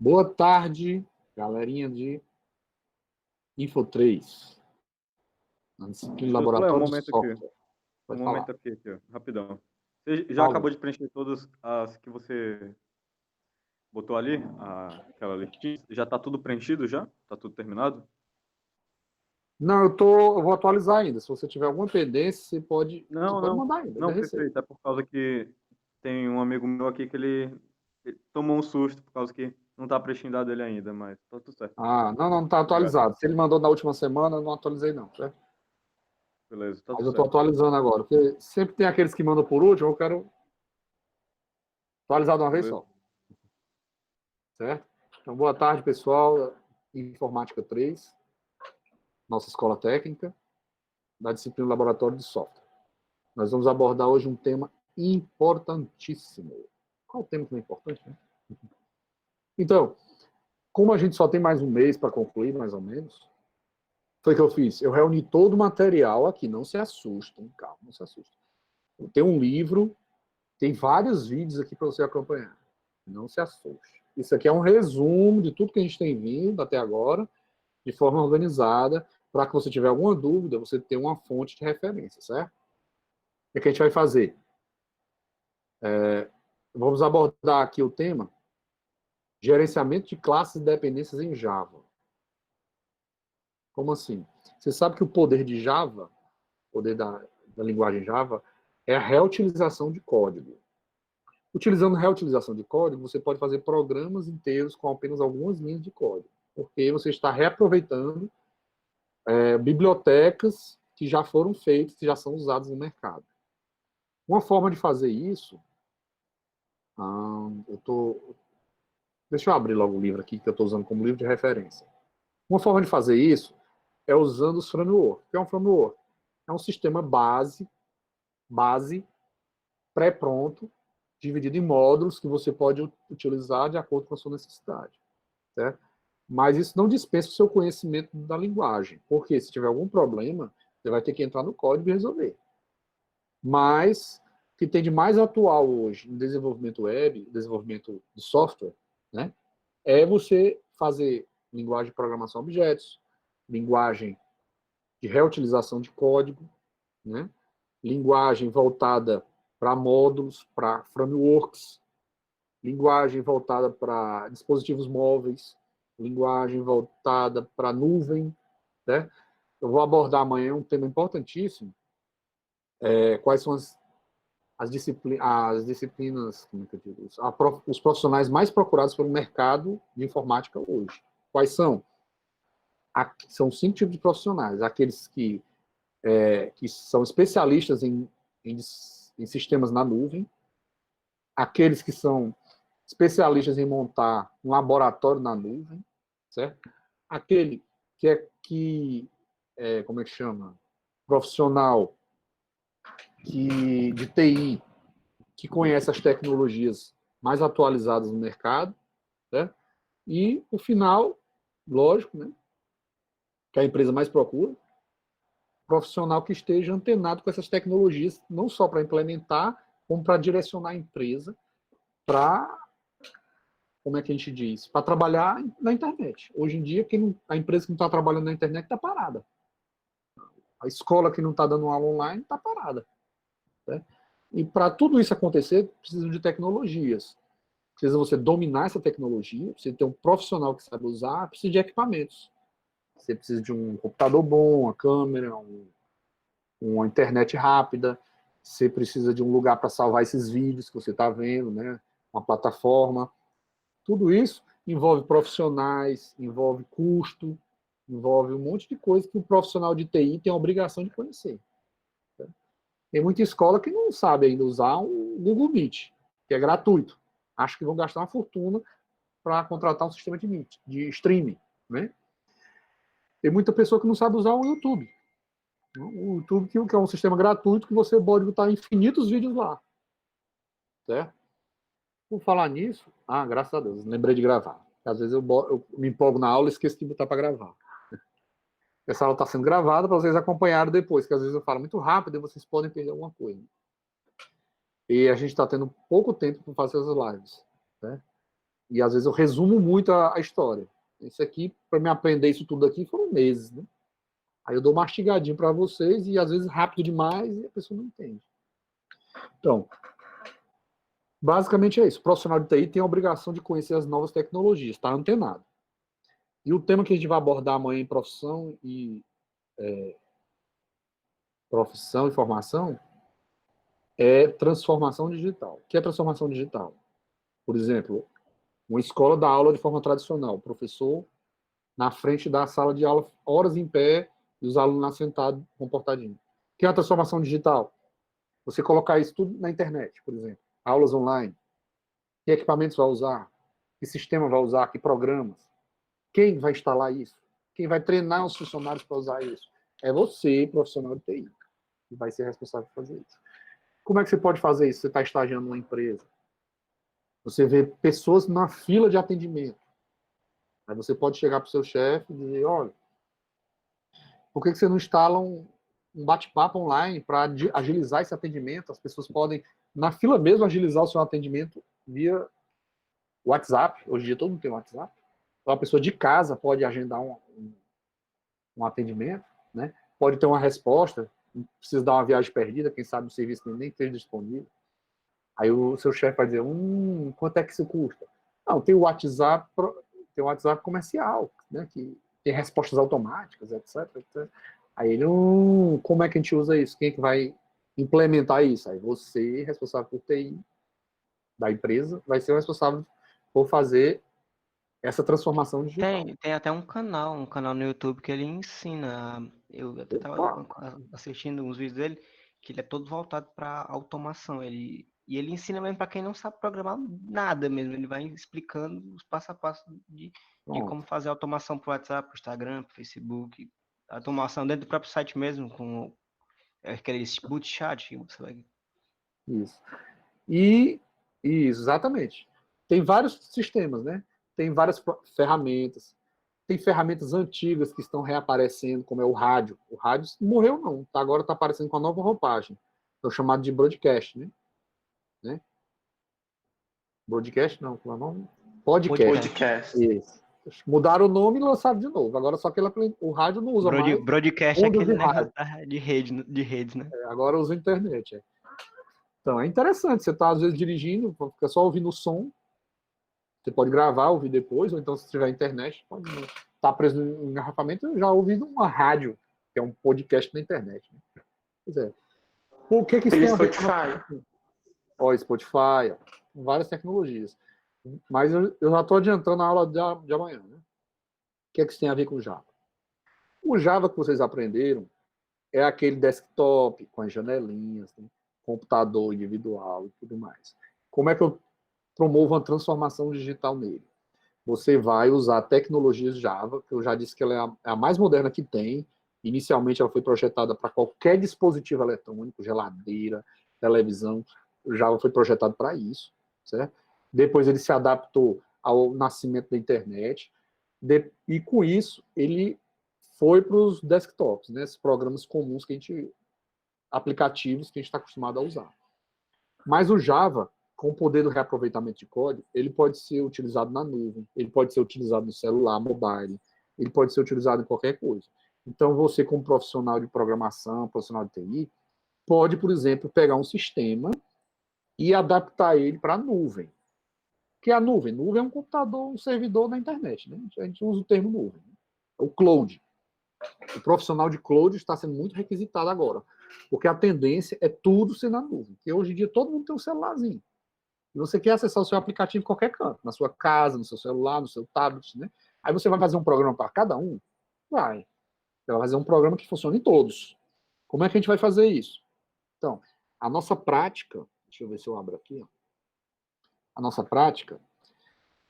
Boa tarde, galerinha de Info3, na disciplina Um Laboratório de momento aqui. Software. Um Pode momento falar. aqui, ó, rapidão. Você já Paulo. acabou de preencher todas as que você botou ali? Aquela listinha? Já está tudo preenchido já? Está tudo terminado? Não, eu vou atualizar ainda. Se você tiver alguma pendência, você pode Não. mandar ainda, ainda Não, recebo. perfeito. É por causa que tem um amigo meu aqui que ele tomou um susto por causa que não está preenchido a dele ainda, mas tá tudo certo. Ah, não está Obrigado. atualizado. Se ele mandou na última semana, eu não atualizei não, certo? Beleza, tá Mas tudo eu estou certo. atualizando agora, porque sempre tem aqueles que mandam por último, eu quero atualizar de uma vez Beleza. só, certo? Então, boa tarde, pessoal. Informática 3, nossa escola técnica, da disciplina Laboratório de Software. Nós vamos abordar hoje um tema importantíssimo. Qual o tema que não é importante, né? Então, como a gente só tem mais um mês para concluir, mais ou menos, foi o que eu fiz. Eu reuni todo o material aqui, não se assustem, calma, não se assustem. Tem um livro, tem vários vídeos aqui para você acompanhar. Não se assuste. Isso aqui é um resumo de tudo que a gente tem vindo até agora, de forma organizada, para que você tiver alguma dúvida, você ter uma fonte de referência, certo? O que a gente vai fazer? Vamos abordar aqui o tema gerenciamento de classes e dependências em Java. Como assim? Você sabe que o poder de Java, o poder da linguagem Java, é a reutilização de código. Utilizando reutilização de código, você pode fazer programas inteiros com apenas algumas linhas de código, porque você está reaproveitando bibliotecas que já foram feitas, que já são usadas no mercado. Uma forma de fazer isso, deixa eu abrir logo o livro aqui, que eu estou usando como livro de referência. Uma forma de fazer isso é usando os frameworks. O que é um framework? É um sistema base pré-pronto, dividido em módulos que você pode utilizar de acordo com a sua necessidade. Certo? Mas isso não dispensa o seu conhecimento da linguagem, porque se tiver algum problema, você vai ter que entrar no código e resolver. Mas o que tem de mais atual hoje em desenvolvimento web, desenvolvimento de software, né, é você fazer linguagem de programação a objetos, linguagem de reutilização de código, né, linguagem voltada para módulos, para frameworks, linguagem voltada para dispositivos móveis, linguagem voltada para nuvem, né? Eu vou abordar amanhã um tema importantíssimo, quais são as disciplinas, como é que eu digo isso? Os profissionais mais procurados pelo mercado de informática hoje. Quais são? São 5 tipos de profissionais. Aqueles que são especialistas em sistemas na nuvem, aqueles que são especialistas em montar um laboratório na nuvem, certo? Aquele como é que chama? Profissional de TI que conhece as tecnologias mais atualizadas no mercado, certo? E o final, lógico, né, que a empresa mais procura, profissional que esteja antenado com essas tecnologias, não só para implementar, como para direcionar a empresa para, como é que a gente diz, para trabalhar na internet. Hoje em dia, a empresa que não está trabalhando na internet está parada. A escola que não está dando aula online está parada. Né? E para tudo isso acontecer, precisa de tecnologias. Precisa você dominar essa tecnologia, precisa ter um profissional que sabe usar, precisa de equipamentos. Você precisa de um computador bom, uma câmera, uma internet rápida, você precisa de um lugar para salvar esses vídeos que você está vendo, né? Uma plataforma. Tudo isso envolve profissionais, envolve custo, envolve um monte de coisa que o profissional de TI tem a obrigação de conhecer. Tem muita escola que não sabe ainda usar o Google Meet, que é gratuito. Acho que vão gastar uma fortuna para contratar um sistema de streaming. Né? Tem muita pessoa que não sabe usar o YouTube. O YouTube, que é um sistema gratuito que você pode botar infinitos vídeos lá. Certo? Por falar nisso, graças a Deus, lembrei de gravar. Às vezes eu me empolgo na aula e esqueço de botar para gravar. Essa aula está sendo gravada para vocês acompanharem depois, que às vezes eu falo muito rápido e vocês podem perder alguma coisa. E a gente está tendo pouco tempo para fazer as lives. Né? E às vezes eu resumo muito a história. Isso aqui, para me aprender isso tudo aqui, foram meses, né? Aí eu dou mastigadinho para vocês e às vezes rápido demais e a pessoa não entende. Então, basicamente é isso. O profissional de TI tem a obrigação de conhecer as novas tecnologias, estar antenado. E o tema que a gente vai abordar amanhã em profissão e formação é transformação digital. O que é transformação digital? Por exemplo, uma escola dá aula de forma tradicional, o professor na frente da sala de aula, horas em pé, e os alunos lá sentados, comportadinhos. O que é a transformação digital? Você colocar isso tudo na internet, por exemplo. Aulas online. Que equipamentos vai usar? Que sistema vai usar? Que programas? Quem vai instalar isso? Quem vai treinar os funcionários para usar isso? É você, profissional de TI, que vai ser responsável por fazer isso. Como é que você pode fazer isso? Você está estagiando numa empresa. Você vê pessoas na fila de atendimento. Aí você pode chegar para o seu chefe e dizer, olha, por que você não instala um bate-papo online para agilizar esse atendimento? As pessoas podem, na fila mesmo, agilizar o seu atendimento via WhatsApp. Hoje em dia todo mundo tem WhatsApp. Então a pessoa de casa pode agendar um atendimento, né? Pode ter uma resposta, não precisa dar uma viagem perdida, quem sabe o serviço nem esteja disponível. Aí o seu chefe vai dizer, quanto é que isso custa? Não, tem o WhatsApp comercial, né, que tem respostas automáticas, etc, etc. Aí ele, como é que a gente usa isso? Quem é que vai implementar isso? Aí você, responsável por TI da empresa, vai ser o responsável por fazer essa transformação digital. Tem até um canal no YouTube que ele ensina. Eu até estava assistindo uns vídeos dele, que ele é todo voltado para automação. E ele ensina mesmo para quem não sabe programar nada mesmo. Ele vai explicando os passo a passo de como fazer automação para o WhatsApp, para o Instagram, para o Facebook. Automação dentro do próprio site mesmo, com aquele boot chat que você vai. Isso. E exatamente. Tem vários sistemas, né? Tem várias ferramentas. Tem ferramentas antigas que estão reaparecendo, como é o rádio. O rádio não morreu, não. Agora está aparecendo com a nova roupagem. É o chamado de broadcast, né? Broadcast, não, como é o nome? Podcast. Isso. Mudaram o nome e lançaram de novo. Agora só que o rádio não usa mais. Broadcast é aquele negócio de redes, né? Agora usa a internet. Então, é interessante. Você está, às vezes, dirigindo, fica só ouvindo o som. Você pode gravar, ouvir depois, ou então, se tiver internet, pode estar preso no engarrafamento, já ouvindo uma rádio, que é um podcast na internet. Né? Pois é. O que isso tem a ver com o Spotify, várias tecnologias. Mas eu já estou adiantando a aula de amanhã. Né? O que isso tem a ver com o Java? O Java que vocês aprenderam é aquele desktop com as janelinhas, né? Computador individual e tudo mais. Como é que eu promovo uma transformação digital nele? Você vai usar tecnologias Java, que eu já disse que ela é a mais moderna que tem. Inicialmente ela foi projetada para qualquer dispositivo eletrônico, geladeira, televisão. O Java foi projetado para isso, certo? Depois ele se adaptou ao nascimento da internet. E com isso ele foi para os desktops, né? Esses programas comuns aplicativos que a gente está acostumado a usar. Mas o Java, com o poder do reaproveitamento de código, ele pode ser utilizado na nuvem, ele pode ser utilizado no celular, mobile, ele pode ser utilizado em qualquer coisa. Então, você, como profissional de programação, profissional de TI, pode, por exemplo, pegar um sistema e adaptar ele para a nuvem. O que é a nuvem? Nuvem é um computador, um servidor na internet. Né? A gente usa o termo nuvem. O cloud. O profissional de cloud está sendo muito requisitado agora, porque a tendência é tudo ser na nuvem. Porque hoje em dia todo mundo tem um celularzinho. E você quer acessar o seu aplicativo em qualquer canto, na sua casa, no seu celular, no seu tablet, né? Aí você vai fazer um programa para cada um? Vai. Você vai fazer um programa que funcione em todos. Como é que a gente vai fazer isso? Então, a nossa prática, deixa eu ver se eu abro aqui, ó. A nossa prática,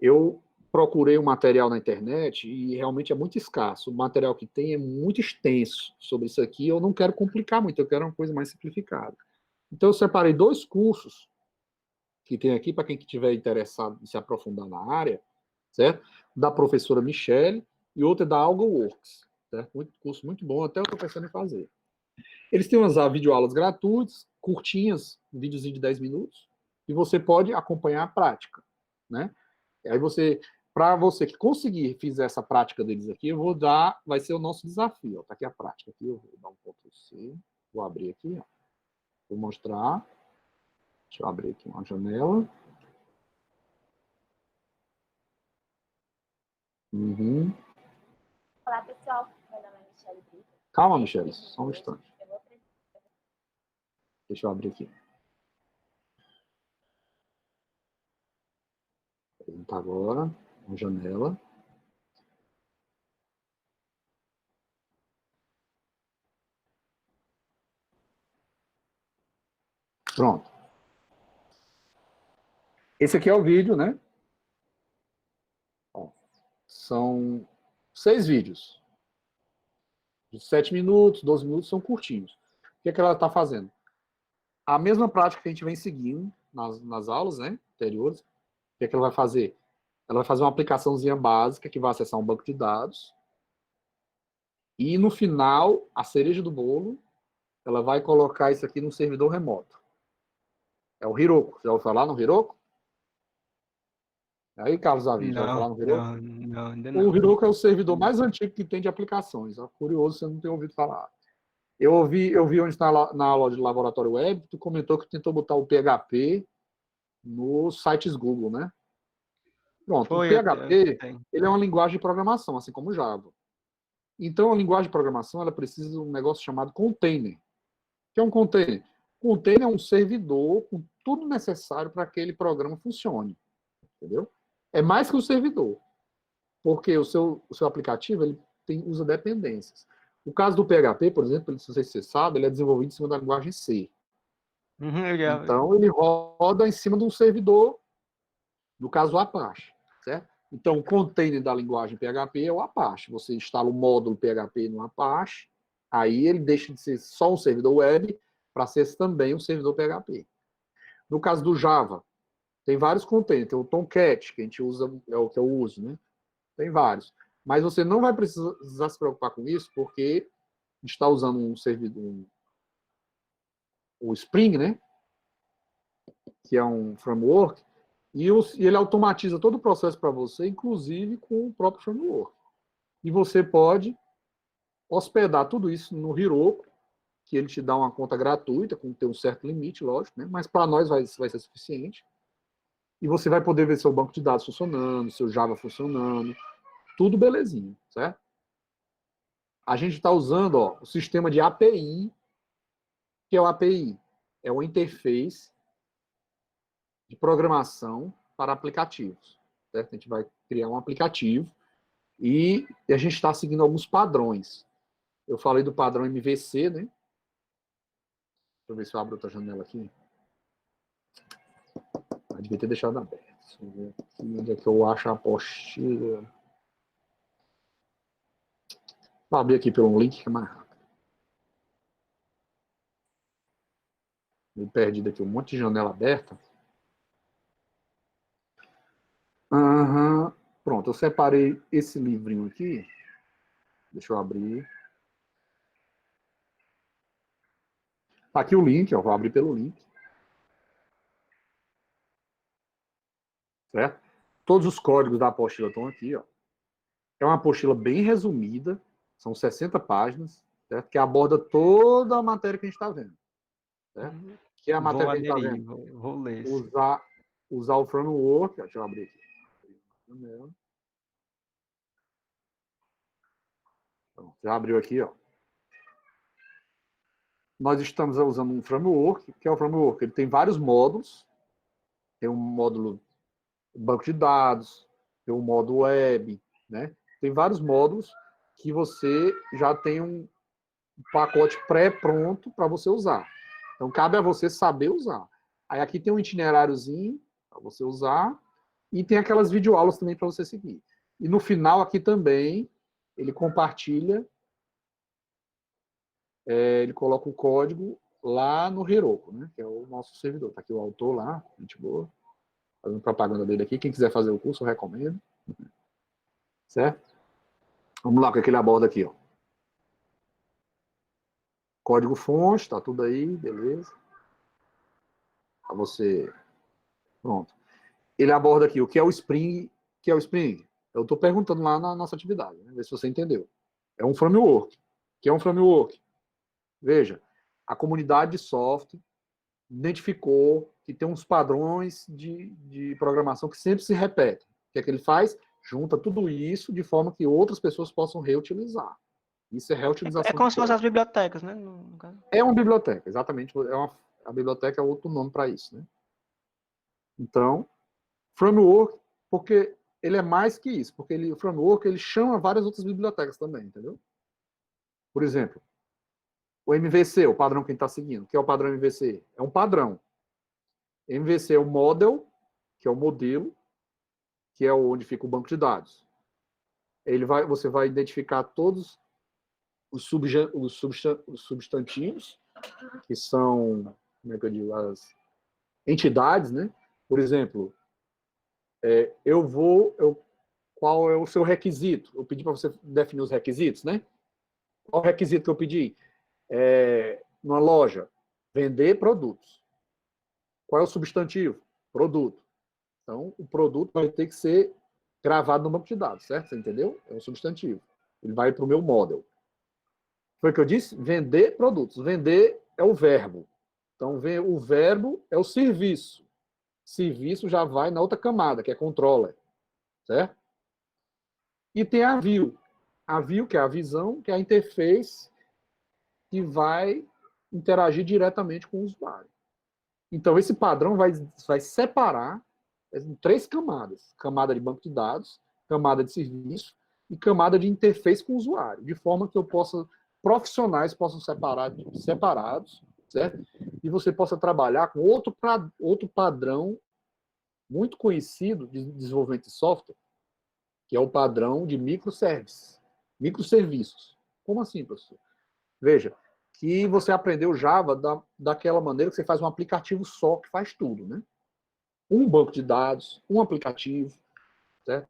eu procurei um material na internet e realmente é muito escasso. O material que tem é muito extenso sobre isso aqui. Eu não quero complicar muito, eu quero uma coisa mais simplificada. Então, eu separei 2 cursos que tem aqui, para quem estiver interessado em se aprofundar na área, certo? Da professora Michele, e outra da AlgoWorks, certo? Curso muito bom, até eu estou pensando em fazer. Eles têm umas videoaulas gratuitas, curtinhas, um videozinho de 10 minutos, e você pode acompanhar a prática, né? Aí você, para você que conseguir fizer essa prática deles aqui, eu vou dar, vai ser o nosso desafio. Está aqui a prática. Aqui eu vou dar um Ctrl+C, vou abrir aqui, ó. Vou mostrar. Deixa eu abrir aqui uma janela. Uhum. Olá, pessoal. Meu nome é Michelle Brito. Calma, Michelle, só um instante. Deixa eu abrir aqui. Apresentar agora uma janela. Pronto. Esse aqui é o vídeo, né? Ó, são 6 vídeos. De 7 minutos, 12 minutos, são curtinhos. O que é que ela está fazendo? A mesma prática que a gente vem seguindo nas aulas, né, anteriores. O que é que ela vai fazer? Ela vai fazer uma aplicaçãozinha básica que vai acessar um banco de dados. E no final, a cereja do bolo, ela vai colocar isso aqui num servidor remoto. É o Heroku. Já ouviu falar no Heroku? Aí, Carlos Davi, já ouviu falar no Heroku? Não, ainda O não. Heroku é o servidor mais antigo que tem de aplicações. É curioso você não ter ouvido falar. Eu vi onde está na aula de laboratório web, tu comentou que tentou botar o PHP nos sites Google, né? Pronto, o Foi, eu PHP, tentei. ele é uma linguagem de programação, assim como o Java. Então, a linguagem de programação, ela precisa de um negócio chamado container. O que é um container? Container é um servidor com tudo necessário para que aquele programa funcione. Entendeu? É mais que um servidor. Porque o seu aplicativo ele usa dependências. O caso do PHP, por exemplo, não sei se você sabe, ele é desenvolvido em cima da linguagem C. Eu já... Então, ele roda em cima de um servidor, no caso, o Apache. Certo? Então, o container da linguagem PHP é o Apache. Você instala o módulo PHP no Apache, aí ele deixa de ser só um servidor web para ser também um servidor PHP. No caso do Java, tem vários containers. Tem o Tomcat, que a gente usa, é o que eu uso, né? Tem vários. Mas você não vai precisar se preocupar com isso, porque a gente está usando um servidor, o Spring, né? Que é um framework, e ele automatiza todo o processo para você, inclusive com o próprio framework. E você pode hospedar tudo isso no Heroku, que ele te dá uma conta gratuita, com ter um certo limite, lógico, né? Mas para nós vai ser suficiente. E você vai poder ver seu banco de dados funcionando, seu Java funcionando, tudo belezinha, certo? A gente está usando o sistema de API, que é o API. É uma interface de programação para aplicativos. Certo? A gente vai criar um aplicativo e a gente está seguindo alguns padrões. Eu falei do padrão MVC, né? Deixa eu ver se eu abro outra janela aqui. Eu devia ter deixado aberto. Deixa eu ver aqui onde é que eu acho a apostila. Vou abrir aqui pelo link que é mais rápido. Me perdi daqui um monte de janela aberta. Uhum. Pronto, eu separei esse livrinho aqui. Deixa eu abrir. Tá aqui o link, ó, vou abrir pelo link. Certo? Todos os códigos da apostila estão aqui, ó. É uma apostila bem resumida, são 60 páginas, certo? Que aborda toda a matéria que a gente está vendo. Certo? Que é a Vou matéria que a gente está aderir, vendo. vou ler. Usar o framework. Deixa eu abrir aqui. Pronto, já abriu aqui, ó. Nós estamos usando um framework, que é o framework. Ele tem vários módulos. Tem um módulo banco de dados, tem um módulo web, né? Tem vários módulos que você já tem um pacote pré-pronto para você usar. Então, cabe a você saber usar. Aí aqui tem um itineráriozinho para você usar e tem aquelas videoaulas também para você seguir. E no final aqui também, ele compartilha, ele coloca o código lá no Heroku, né? Que é o nosso servidor. Está aqui o autor lá, gente boa, fazendo propaganda dele aqui. Quem quiser fazer o curso, eu recomendo. Certo? Vamos lá, o que ele aborda aqui, ó. Código fonte, tá tudo aí, beleza. Para você. Pronto. Ele aborda aqui o que é o Spring que é o Spring? Eu estou perguntando lá na nossa atividade, né? Ver se você entendeu. É um framework. O que é um framework? Veja, a comunidade de software identificou que tem uns padrões de programação que sempre se repetem. O que é que ele faz? Junta tudo isso de forma que outras pessoas possam reutilizar. Isso é É reutilização como de se fossem código. as bibliotecas, né? No caso. É uma biblioteca, exatamente. A biblioteca é outro nome para isso, né? Então, framework, porque ele é mais que isso, porque o framework ele chama várias outras bibliotecas também, entendeu? Por exemplo, o MVC, o padrão que a gente está seguindo. O que é o padrão MVC? É um padrão. MVC é o model, que é o modelo, que é onde fica o banco de dados. Você vai identificar todos os substantivos, que são, como é que eu digo, as entidades, né? Por exemplo, qual é o seu requisito? Eu pedi para você definir os requisitos, né? Qual o requisito que eu pedi? Numa loja, vender produtos. Qual é o substantivo? Produto. Então, o produto vai ter que ser gravado no banco de dados, certo? Você entendeu? É um substantivo. Ele vai para o meu model. Foi o que eu disse? Vender produtos. Vender é o verbo. Então, o verbo é o serviço. Serviço já vai na outra camada, que é controller, certo? E tem a view. A view, que é a visão, que é a interface que vai interagir diretamente com o usuário. Então, esse padrão vai separar em 3 camadas. Camada de banco de dados, camada de serviço e camada de interface com o usuário, de forma que profissionais possam separados, certo? E você possa trabalhar com outro padrão muito conhecido de desenvolvimento de software, que é o padrão de microservices, microserviços. Como assim, professor? Veja, que você aprendeu Java daquela maneira que você faz um aplicativo só que faz tudo, né? Um banco de dados, um aplicativo, certo?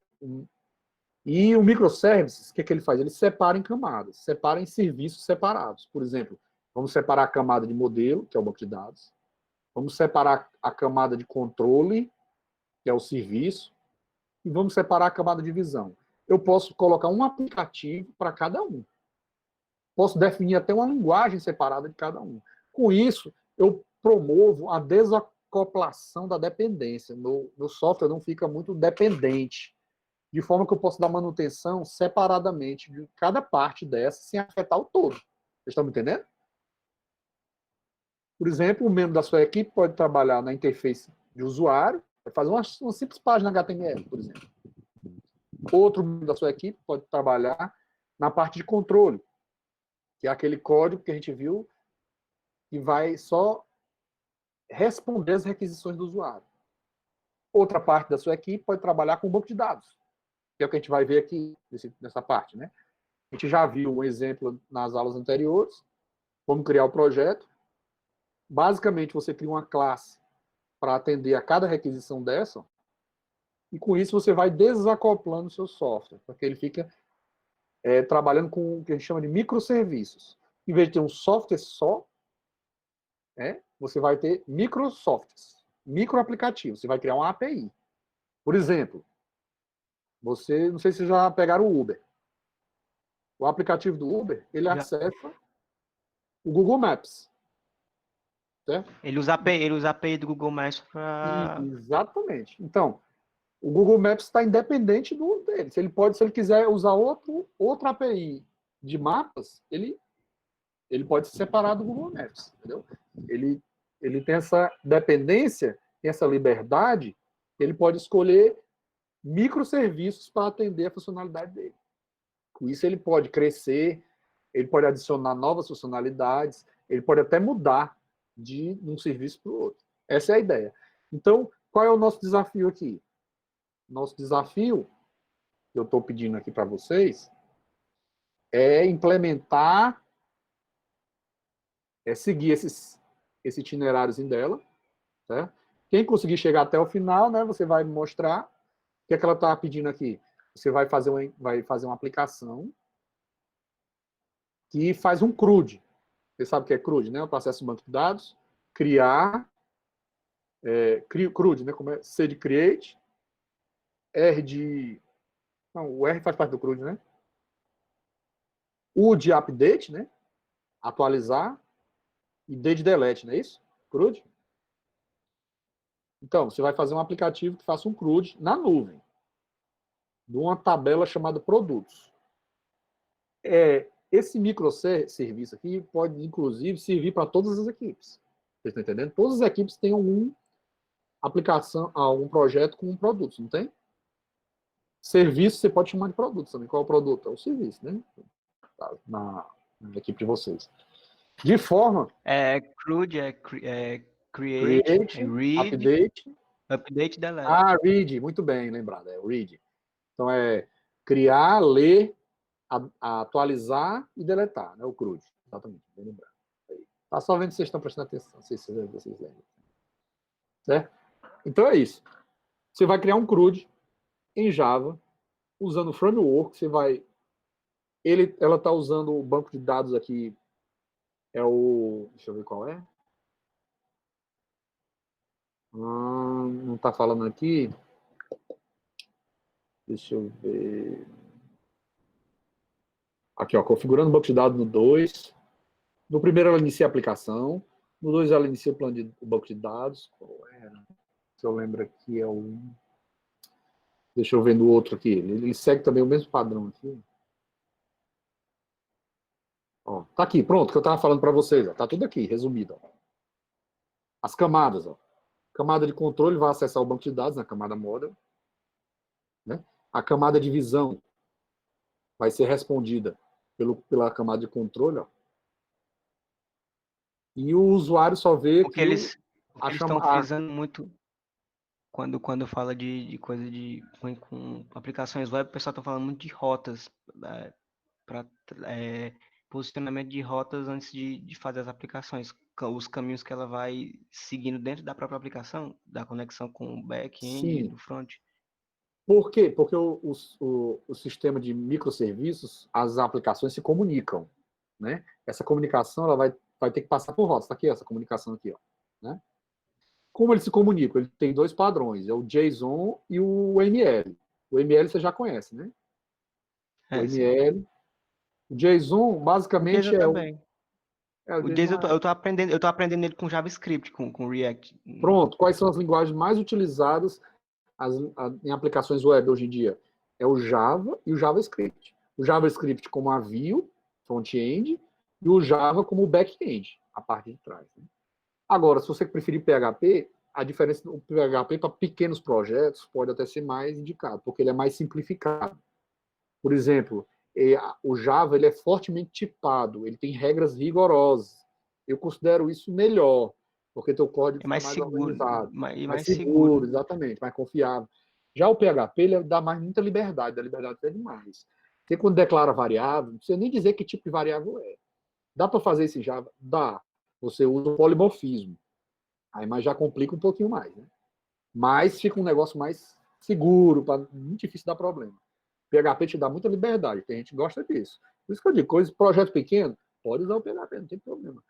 E o microservices, o que ele faz? Ele separa em camadas, separa em serviços separados. Por exemplo, vamos separar a camada de modelo, que é o banco de dados, vamos separar a camada de controle, que é o serviço, e vamos separar a camada de visão. Eu posso colocar um aplicativo para cada um. Posso definir até uma linguagem separada de cada um. Com isso, eu promovo a desacoplação da dependência. Meu software não fica muito dependente, de forma que eu posso dar manutenção separadamente de cada parte dessa, sem afetar o todo. Vocês estão me entendendo? Por exemplo, um membro da sua equipe pode trabalhar na interface de usuário, fazer uma simples página HTML, por exemplo. Outro membro da sua equipe pode trabalhar na parte de controle, que é aquele código que a gente viu que vai só responder às requisições do usuário. Outra parte da sua equipe pode trabalhar com banco de dados, que é o que a gente vai ver aqui nessa parte, né? A gente já viu um exemplo nas aulas anteriores, como criar o projeto. Basicamente, você cria uma classe para atender a cada requisição dessa, e com isso você vai desacoplando o seu software, para que ele fique trabalhando com o que a gente chama de microserviços. Em vez de ter um software só, você vai ter microsoftwares, microaplicativos. Você vai criar uma API. Por exemplo, não sei se vocês já pegaram o Uber. O aplicativo do Uber, ele acessa o Google Maps. Certo? Ele usa a API do Google Maps para... Exatamente. Então, o Google Maps está independente dele. Se ele quiser usar outra API de mapas, ele pode se separar do Google Maps, entendeu? Ele tem essa dependência, tem essa liberdade, ele pode escolher microserviços para atender a funcionalidade dele. Com isso, ele pode crescer, ele pode adicionar novas funcionalidades, ele pode até mudar de um serviço para o outro. Essa é a ideia. Então, qual é o nosso desafio aqui? Nosso desafio, que eu estou pedindo aqui para vocês, é implementar, seguir esses itinerários dela, certo? Quem conseguir chegar até o final, né, você vai mostrar o que é que ela está pedindo aqui. Você vai fazer uma aplicação que faz um CRUD. Você sabe o que é CRUD, né? O processo de banco de dados. Criar, CRUD, né? Como é? C de create, R de... Não, o R faz parte do CRUD, né? U de update, né? Atualizar. E D de delete, não é isso? CRUD? Então, você vai fazer um aplicativo que faça um CRUD na nuvem, de uma tabela chamada produtos. Esse microserviço aqui pode, inclusive, servir para todas as equipes. Vocês estão entendendo? Todas as equipes têm alguma aplicação, algum projeto com um produto, não tem? Serviço você pode chamar de produto também. Qual é o produto? É o serviço, né? Na equipe de vocês. De forma... CRUD, create, Create, read, update. delete. Read, muito bem lembrado, read. Então criar, ler, atualizar e deletar, né? O CRUD, exatamente, bem lembrado. Tá só vendo se vocês estão prestando atenção, não sei se vocês lembram. Certo? Então é isso. Você vai criar um CRUD em Java, usando o framework, ela está usando o banco de dados aqui, deixa eu ver qual é. Não está falando aqui. Deixa eu ver. Aqui, ó, configurando o banco de dados no 2. No primeiro ela inicia a aplicação. No 2 ela inicia o banco de dados. Qual era? Se eu lembro aqui é o... Deixa eu ver no outro aqui. Ele segue também o mesmo padrão aqui. Ó, tá aqui, pronto, que eu estava falando para vocês. Ó, tá tudo aqui, resumido. Ó. As camadas. Ó. Camada de controle vai acessar o banco de dados na camada model. Né? A camada de visão vai ser respondida pela camada de controle. Ó. E o usuário só vê Porque eles estão chamada... frisando muito quando fala de coisa com aplicações web, o pessoal está falando muito de rotas, para posicionamento de rotas antes de fazer as aplicações, os caminhos que ela vai seguindo dentro da própria aplicação, da conexão com o back-end e do front. Por quê? Porque o sistema de microserviços, as aplicações se comunicam. Né? Essa comunicação ela vai ter que passar por rotas. Está aqui, essa comunicação aqui. Ó, né? Como eles se comunicam? Ele tem dois padrões, é o JSON e o ML. O ML você já conhece, né? O ML. Sim. O JSON, basicamente, o também. O JSON eu tô aprendendo ele com JavaScript, com React. Pronto, quais são as linguagens mais utilizadas em aplicações web hoje em dia? É o Java e o JavaScript. O JavaScript como a view, front-end, e o Java como back-end, a parte de trás. Né? Agora, se você preferir PHP, a diferença do PHP para pequenos projetos pode até ser mais indicado, porque ele é mais simplificado. Por exemplo, o Java ele é fortemente tipado, ele tem regras rigorosas. Eu considero isso melhor, porque teu código é mais fica seguro, organizado. mais seguro, exatamente, mais confiável. Já o PHP ele dá muita liberdade, dá liberdade até demais. Você quando declara variável, não precisa nem dizer que tipo de variável é. Dá para fazer esse Java? Dá. Você usa o polimorfismo. Aí, mas já complica um pouquinho mais. Né? Mas fica um negócio mais seguro, muito difícil dar problema. PHP te dá muita liberdade, tem gente que gosta disso. Por isso que eu digo, projeto pequeno, pode usar o PHP, não tem problema.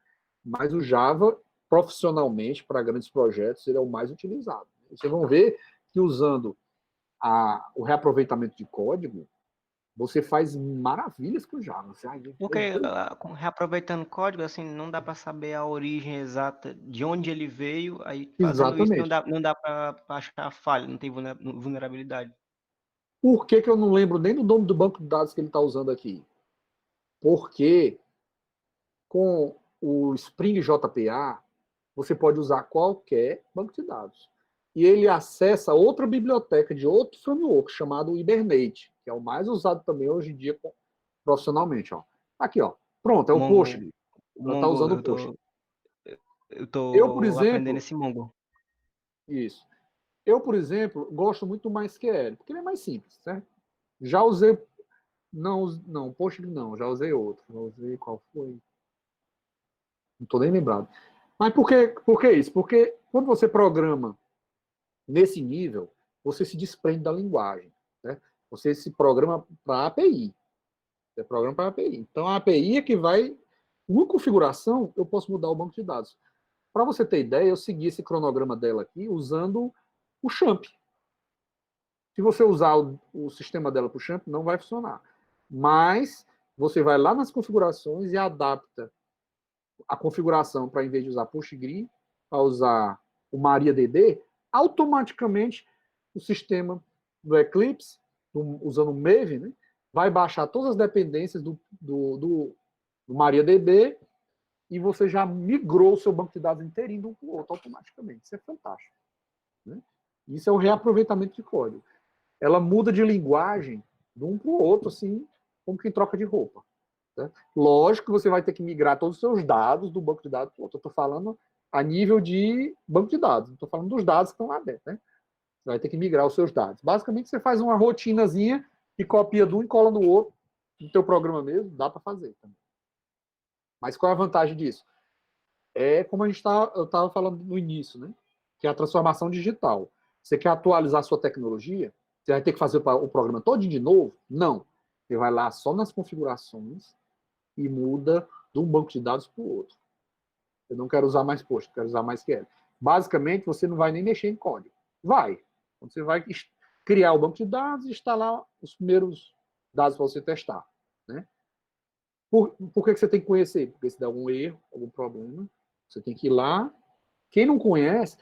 Mas o Java, profissionalmente, para grandes projetos, ele é o mais utilizado. Vocês vão ver que usando o reaproveitamento de código, você faz maravilhas com o Java. Porque reaproveitando código, assim, não dá para saber a origem exata de onde ele veio, aí fazendo Exatamente. isso não dá para achar falha, não tem vulnerabilidade. Por que eu não lembro nem do nome do banco de dados que ele está usando aqui? Porque com o Spring JPA, você pode usar qualquer banco de dados. E ele acessa outra biblioteca de outro framework, chamado Hibernate, que é o mais usado também hoje em dia profissionalmente. Ó. Aqui, ó. Pronto, é o Postgre. Ela está usando o Postgre. Eu tô por exemplo, aprendendo esse Mongo. Isso. Eu, por exemplo, gosto muito do MySQL, porque ele é mais simples, certo? Já usei... Não, Postgre não, já usei outro. Já usei qual foi? Não estou nem lembrado. Mas por que isso? Porque quando você programa nesse nível, você se desprende da linguagem. Né? Você se programa para a API. Você programa para a API. Então, a API é que vai... Uma configuração, eu posso mudar o banco de dados. Para você ter ideia, eu segui esse cronograma dela aqui usando o Champ. Se você usar o sistema dela para o Champ, não vai funcionar. Mas você vai lá nas configurações e adapta a configuração para, em vez de usar PostgreSQL, para usar o MariaDB, automaticamente o sistema do Eclipse, usando o Maven, né, vai baixar todas as dependências do MariaDB e você já migrou o seu banco de dados inteirinho de um para o outro automaticamente. Isso é fantástico. Né? Isso é o reaproveitamento de código. Ela muda de linguagem de um para o outro, assim, como quem troca de roupa. Né? Lógico que você vai ter que migrar todos os seus dados do banco de dados para o outro. Eu estou falando a nível de banco de dados, não estou falando dos dados que estão lá dentro. Né? Você vai ter que migrar os seus dados. Basicamente, você faz uma rotinazinha e copia de um e cola no outro, no teu programa mesmo, dá para fazer também. Mas qual é a vantagem disso? É como eu estava falando no início, né? Que é a transformação digital. Você quer atualizar a sua tecnologia? Você vai ter que fazer o programa todo de novo? Não. Você vai lá só nas configurações e muda de um banco de dados para o outro. Eu não quero usar mais Post, eu quero usar mais QL. Basicamente, você não vai nem mexer em código. Vai. Você vai criar o banco de dados e instalar os primeiros dados para você testar. Né? Por que você tem que conhecer? Porque se der algum erro, algum problema, você tem que ir lá. Quem não conhece,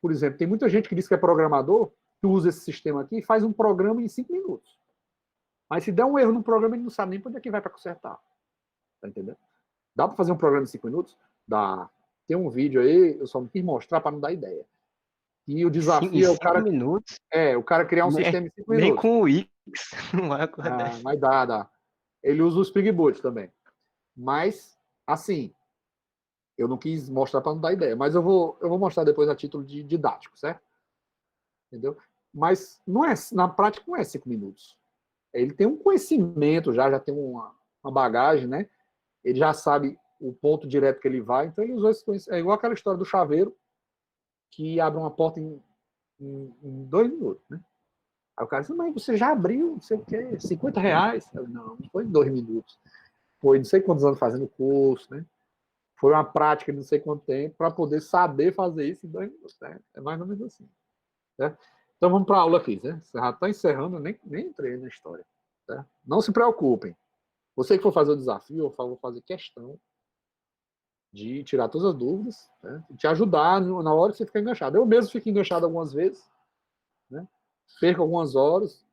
por exemplo, tem muita gente que diz que é programador, que usa esse sistema aqui e faz um programa em 5 minutos. Mas se der um erro no programa, ele não sabe nem para onde é que vai para consertar. Tá entendendo? Dá para fazer um programa em 5 minutos? Dá. Tem um vídeo aí, eu só não quis mostrar para não dar ideia. E o desafio é o cara. 5 minutos? O cara criar um sistema em 5 Nem minutos. com o Wix não vai acordar. Mas dá. Ele usa o Spring Boot também. Mas, assim, eu não quis mostrar para não dar ideia, mas eu vou mostrar depois a título de didático, certo? Entendeu? Mas na prática não é 5 minutos. Ele tem um conhecimento já tem uma bagagem, né? Ele já sabe o ponto direto que ele vai, então ele usou esse conhecimento. É igual aquela história do chaveiro que abre uma porta em 2 minutos, né? Aí o cara disse, mas você já abriu, não sei o quê, R$50? Não foi em 2 minutos. Foi não sei quantos anos fazendo curso, né? Foi uma prática de não sei quanto tempo para poder saber fazer isso em 2 minutos. Né? É mais ou menos assim. Né? Então vamos para a aula aqui. Né? Você já está encerrando, eu nem entrei na história. Tá? Não se preocupem. Você que for fazer o desafio, eu vou fazer questão de tirar todas as dúvidas, né? E te ajudar na hora que você ficar enganchado. Eu mesmo fico enganchado algumas vezes, né? Perco algumas horas.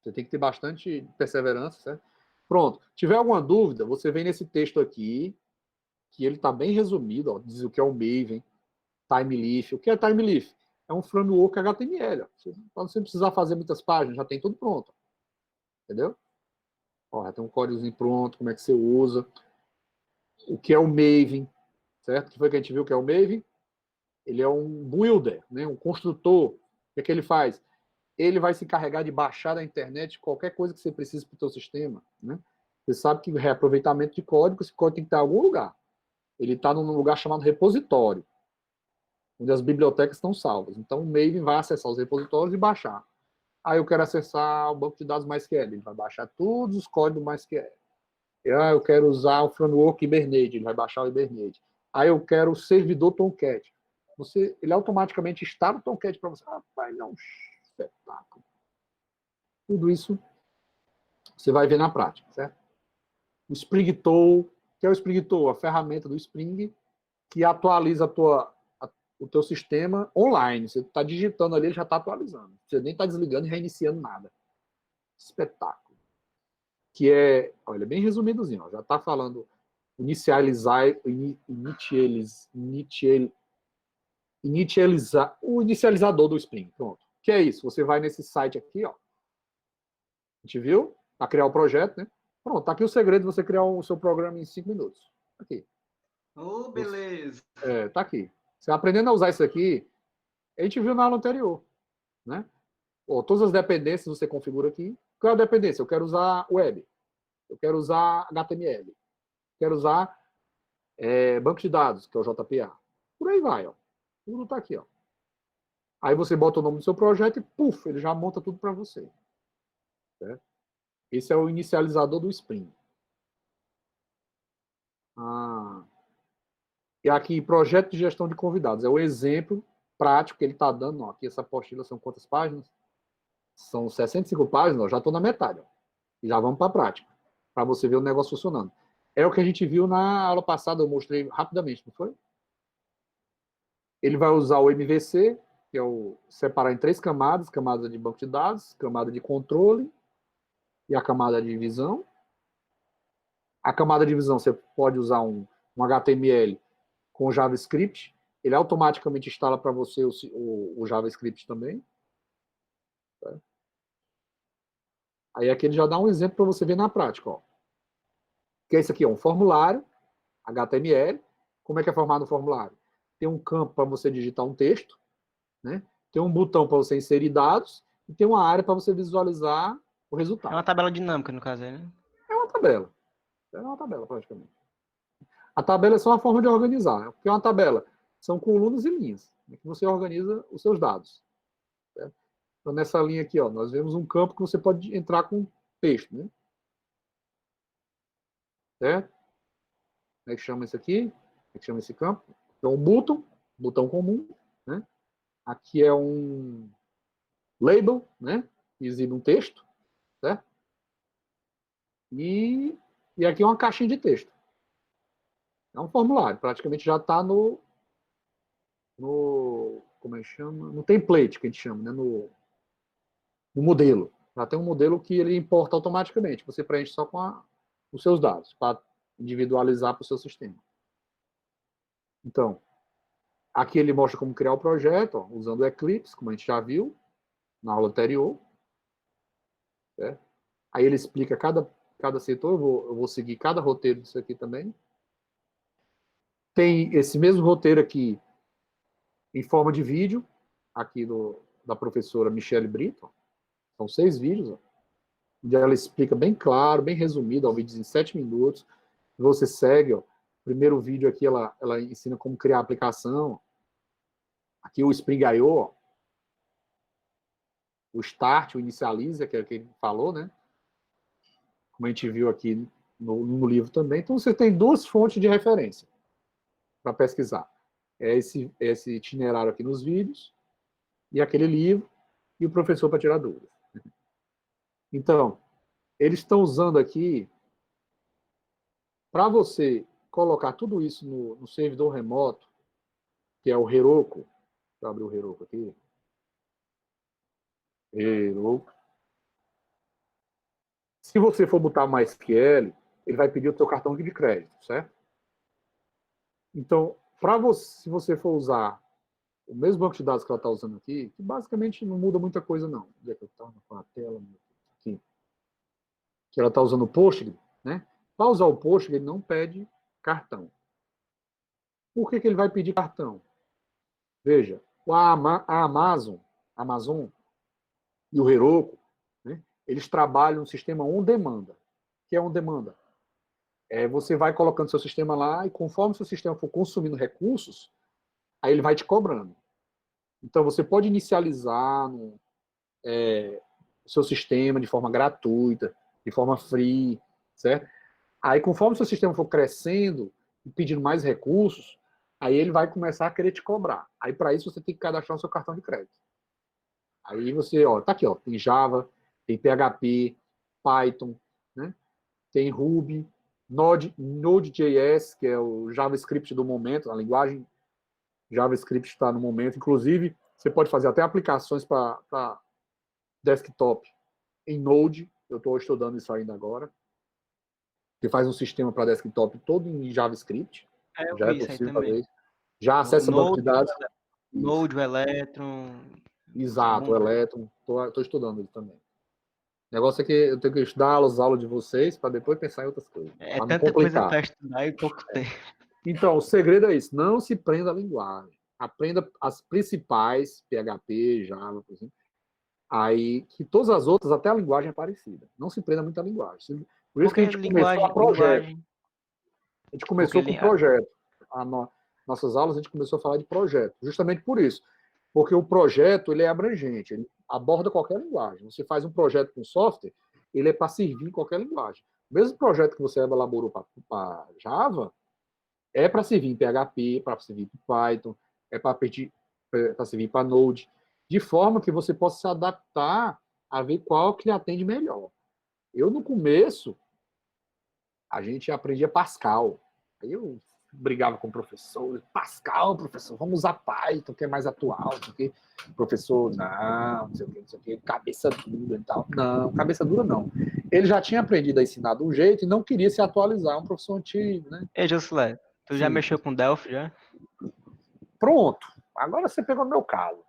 Você tem que ter bastante perseverança, certo? Pronto. Tiver alguma dúvida, você vem nesse texto aqui, que ele está bem resumido, ó, diz o que é o Maven, Timeleaf. O que é Timeleaf? É um framework HTML. Ó. Você não precisar fazer muitas páginas, já tem tudo pronto. Entendeu? Ó, já tem um códigozinho pronto, como é que você usa. O que é o Maven, certo? O que foi que a gente viu que é o Maven? Ele é um builder, né? Um construtor. O que é que ele faz? Ele vai se encarregar de baixar da internet qualquer coisa que você precise para o seu sistema. Né? Você sabe que reaproveitamento de código, esse código tem que estar em algum lugar. Ele está num lugar chamado repositório, onde as bibliotecas estão salvas. Então, o Maven vai acessar os repositórios e baixar. Aí eu quero acessar o banco de dados MySQL. Ele vai baixar todos os códigos do MySQL. Eu quero usar o framework Hibernate. Ele vai baixar o Hibernate. Aí eu quero o servidor Tomcat. Ele automaticamente instala o Tomcat para você. Rapaz, é um espetáculo. Tudo isso você vai ver na prática, certo? O Spring Tool, que é o Spring Tool, a ferramenta do Spring que atualiza o teu sistema online. Você está digitando ali, ele já está atualizando. Você nem está desligando e reiniciando nada. Espetáculo. Que é, olha, bem resumidozinho, ó, já está falando o inicializador do Spring. Pronto. Que é isso? Você vai nesse site aqui, ó. A gente viu? Para criar o projeto, né? Pronto, tá aqui o segredo de você criar o seu programa em 5 minutos. Aqui. Beleza. Tá aqui. Você aprendendo a usar isso aqui, a gente viu na aula anterior, né? Todas as dependências você configura aqui. Qual é a dependência? Eu quero usar web. Eu quero usar HTML. Eu quero usar banco de dados, que é o JPA. Por aí vai, ó. Tudo tá aqui, ó. Aí você bota o nome do seu projeto e, puf, ele já monta tudo para você. Certo? Esse é o inicializador do Spring. E aqui, projeto de gestão de convidados. É o exemplo prático que ele está dando. Ó. Aqui essa apostila são quantas páginas? São 65 páginas, ó, já estou na metade. Ó, e já vamos para a prática, para você ver o negócio funcionando. É o que a gente viu na aula passada, eu mostrei rapidamente, não foi? Ele vai usar o MVC, que é o separar em 3 camadas, camada de banco de dados, camada de controle e a camada de visão. A camada de visão, você pode usar um HTML com JavaScript, ele automaticamente instala para você o JavaScript também. Tá? Aí aqui ele já dá um exemplo para você ver na prática. Ó. Que é isso aqui, ó, um formulário, HTML. Como é que é formado o formulário? Tem um campo para você digitar um texto, né? Tem um botão para você inserir dados e tem uma área para você visualizar o É resultado. uma tabela dinâmica, no caso, aí, né? É uma tabela. É uma tabela, praticamente. A tabela é só uma forma de organizar. Né? O que é uma tabela? São colunas e linhas, né, que você organiza os seus dados. Certo? Então, nessa linha aqui, ó, nós vemos um campo que você pode entrar com texto. Né? Certo? Como é que chama isso aqui? Como é que chama esse campo? Então, um botão comum. Né? Aqui é um label, né? Que exibe um texto. Certo? E aqui é uma caixinha de texto. É um formulário, praticamente já está no como é que chama? No template, que a gente chama, né? no modelo. Já tem um modelo que ele importa automaticamente. Você preenche só com os seus dados, para individualizar para o seu sistema. Então, aqui ele mostra como criar o projeto, ó, usando o Eclipse, como a gente já viu na aula anterior. Certo? Aí ele explica cada setor, eu vou seguir cada roteiro disso aqui também. Tem esse mesmo roteiro aqui em forma de vídeo, aqui da professora Michelle Brito. São 6 vídeos, ó, onde ela explica bem claro, bem resumido, ó, vídeos em 7 minutos. Você segue, ó, o primeiro vídeo aqui, ela ensina como criar a aplicação. Aqui o Spring.io, ó, o Start, o Inicializa, que é o que ele falou, né? Como a gente viu aqui no livro também. Então, você tem 2 fontes de referência para pesquisar. É esse itinerário aqui nos vídeos, e aquele livro, e o professor para tirar dúvidas. Então, eles estão usando aqui, para você colocar tudo isso no servidor remoto, que é o Heroku. Deixa eu abrir o Heroku aqui. Heroku. Se você for botar MySQL, ele vai pedir o seu cartão de crédito, certo? Então, se você for usar o mesmo banco de dados que ela está usando aqui, que basicamente não muda muita coisa, não. Onde é que eu estou com a tela? Aqui. Que ela está usando o Postgre, né? Para usar o Postgre, ele não pede cartão. Por que ele vai pedir cartão? Veja, a Amazon e o Heroku, né, eles trabalham no sistema on-demanda. O que é on-demanda? Você vai colocando seu sistema lá e conforme seu sistema for consumindo recursos, aí ele vai te cobrando. Então, você pode inicializar o seu sistema de forma gratuita, de forma free, certo? Aí, conforme seu sistema for crescendo e pedindo mais recursos, aí ele vai começar a querer te cobrar. Aí, para isso, você tem que cadastrar o seu cartão de crédito. Aí você, ó, tá aqui, ó, tem Java, tem PHP, Python, né? Tem Ruby, Node.js, que é o JavaScript do momento, a linguagem JavaScript está no momento. Inclusive, você pode fazer até aplicações para desktop em Node. Eu estou estudando isso ainda agora. Você faz um sistema para desktop todo em JavaScript. Eu Já é vi isso aí possível também. fazer isso. Já acessa o banco de dados. Node, o Electron. Exato, o Electron. Estou estudando isso também. O negócio é que eu tenho que estudar as aulas de vocês para depois pensar em outras coisas. É Para não tanta coisa complicar. para estudar e pouco tempo. Então, o segredo é isso. Não se prenda à linguagem. Aprenda as principais, PHP, Java, por exemplo. Aí, que todas as outras, até a linguagem é parecida. Não se prenda muito à linguagem. Por isso que a Porque gente começou a projeto. A gente começou com projeto. Nossas aulas, a gente começou a falar de projeto. Justamente por isso. Porque o projeto, ele é abrangente. Ele aborda qualquer linguagem. Você faz um projeto com software, ele é para servir em qualquer linguagem. O mesmo projeto que você elaborou para Java, é para servir em PHP, para servir para Python, é para servir para Node, de forma que você possa se adaptar a ver qual que lhe atende melhor. Eu, no começo, a gente aprendia Pascal. Aí eu brigava com o professor. Pascal, professor, vamos usar Python, que é mais atual. Não sei o quê. Professor, não sei o quê, não sei o quê, cabeça dura e tal. Não, cabeça dura não. Ele já tinha aprendido a ensinar de um jeito e não queria se atualizar. É um professor antigo, né? Ei, Josué, tu já Sim. mexeu com Delphi já? Pronto. Agora você pegou no meu caso.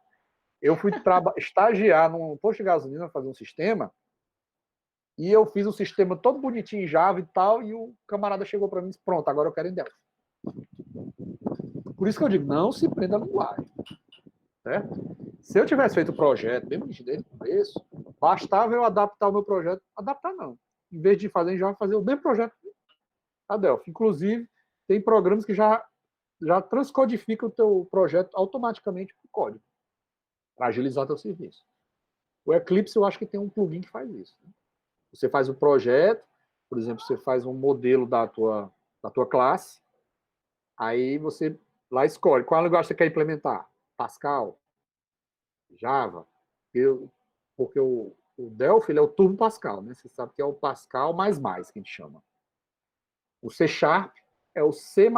Eu fui estagiar num posto de gasolina, fazer um sistema, e eu fiz o sistema todo bonitinho em Java e tal, e o camarada chegou para mim e disse, pronto, agora eu quero em Delphi. Por isso que eu digo, não se prenda à linguagem. Certo? Se eu tivesse feito o projeto bem bonitinho desde o começo, bastava eu adaptar o meu projeto. Adaptar não. Em vez de fazer em Java, fazer o mesmo projeto da Delphi. Inclusive, tem programas que já transcodificam o teu projeto automaticamente com código, para agilizar teu serviço. O Eclipse, eu acho que tem um plugin que faz isso. Você faz o projeto, por exemplo, você faz um modelo da tua classe, aí você lá escolhe qual linguagem você quer implementar. Pascal, Java, porque o Delphi ele é o Turbo Pascal, né? Você sabe que é o Pascal mais mais que a gente chama. O C Sharp é o C++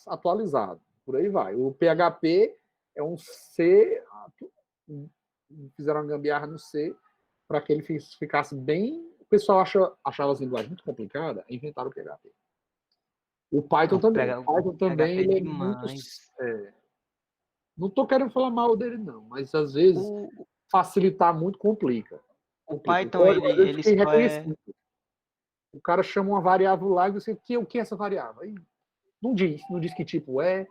atualizado, por aí vai. O PHP é um C, fizeram uma gambiarra no C para que ele ficasse bem. O pessoal achava as linguagens muito complicadas, inventaram o PHP. O Python Não, também. O Python também PHP ele é muito. demais. Não estou querendo falar mal dele, não, mas às vezes O, facilitar muito complica. o O Python, código, às vezes, ele fica só é... irreconhecível. O cara chama uma variável lá e você, o que é essa variável? Aí não diz que tipo é,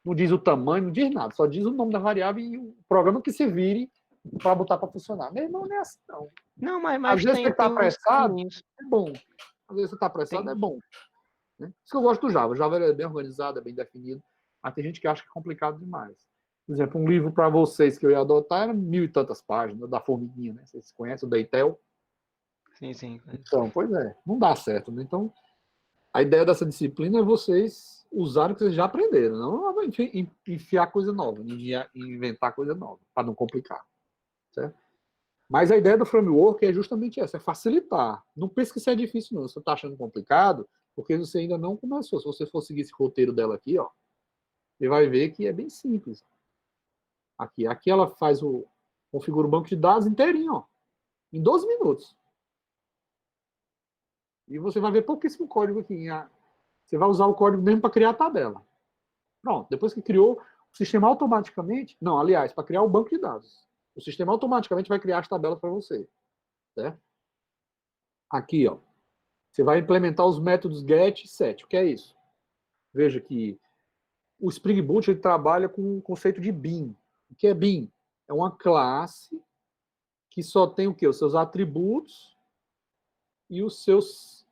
não diz o tamanho, não diz nada, só diz o nome da variável e o programa que se vire para botar para funcionar. Meu irmão, não é assim, não. Não, Às mas vezes você tem, está tem uns apressado, caminhos. é bom. Às vezes você está apressado, é Tem... bom. Né? Isso que eu gosto do Java. O Java é bem organizado, é bem definido. Mas tem gente que acha que é complicado demais. Por exemplo, um livro para vocês que eu ia adotar era 1000 e tantas páginas, da Formiguinha, né? Vocês conhecem o Deitel? Sim, sim. Então, pois é, não dá certo. Né? Então, a ideia dessa disciplina é vocês usarem o que vocês já aprenderam, não enfiar coisa nova, inventar coisa nova, para não complicar. Certo? Mas a ideia do framework é justamente essa, é facilitar. Não pense que isso é difícil, não. Você está achando complicado, porque você ainda não começou. Se você for seguir esse roteiro dela aqui, ó, você vai ver que é bem simples. Aqui ela configura o banco de dados inteirinho, ó, em 12 minutos. E você vai ver pouquíssimo código aqui. Você vai usar o código mesmo para criar a tabela. Pronto, depois que criou, o sistema automaticamente... Não, aliás, para criar o banco de dados. O sistema automaticamente vai criar as tabelas para você. Certo? Aqui, ó. Você vai implementar os métodos get e set. O que é isso? Veja que o Spring Boot ele trabalha com o conceito de bin. O que é bin? É uma classe que só tem o quê? Os seus atributos e os seus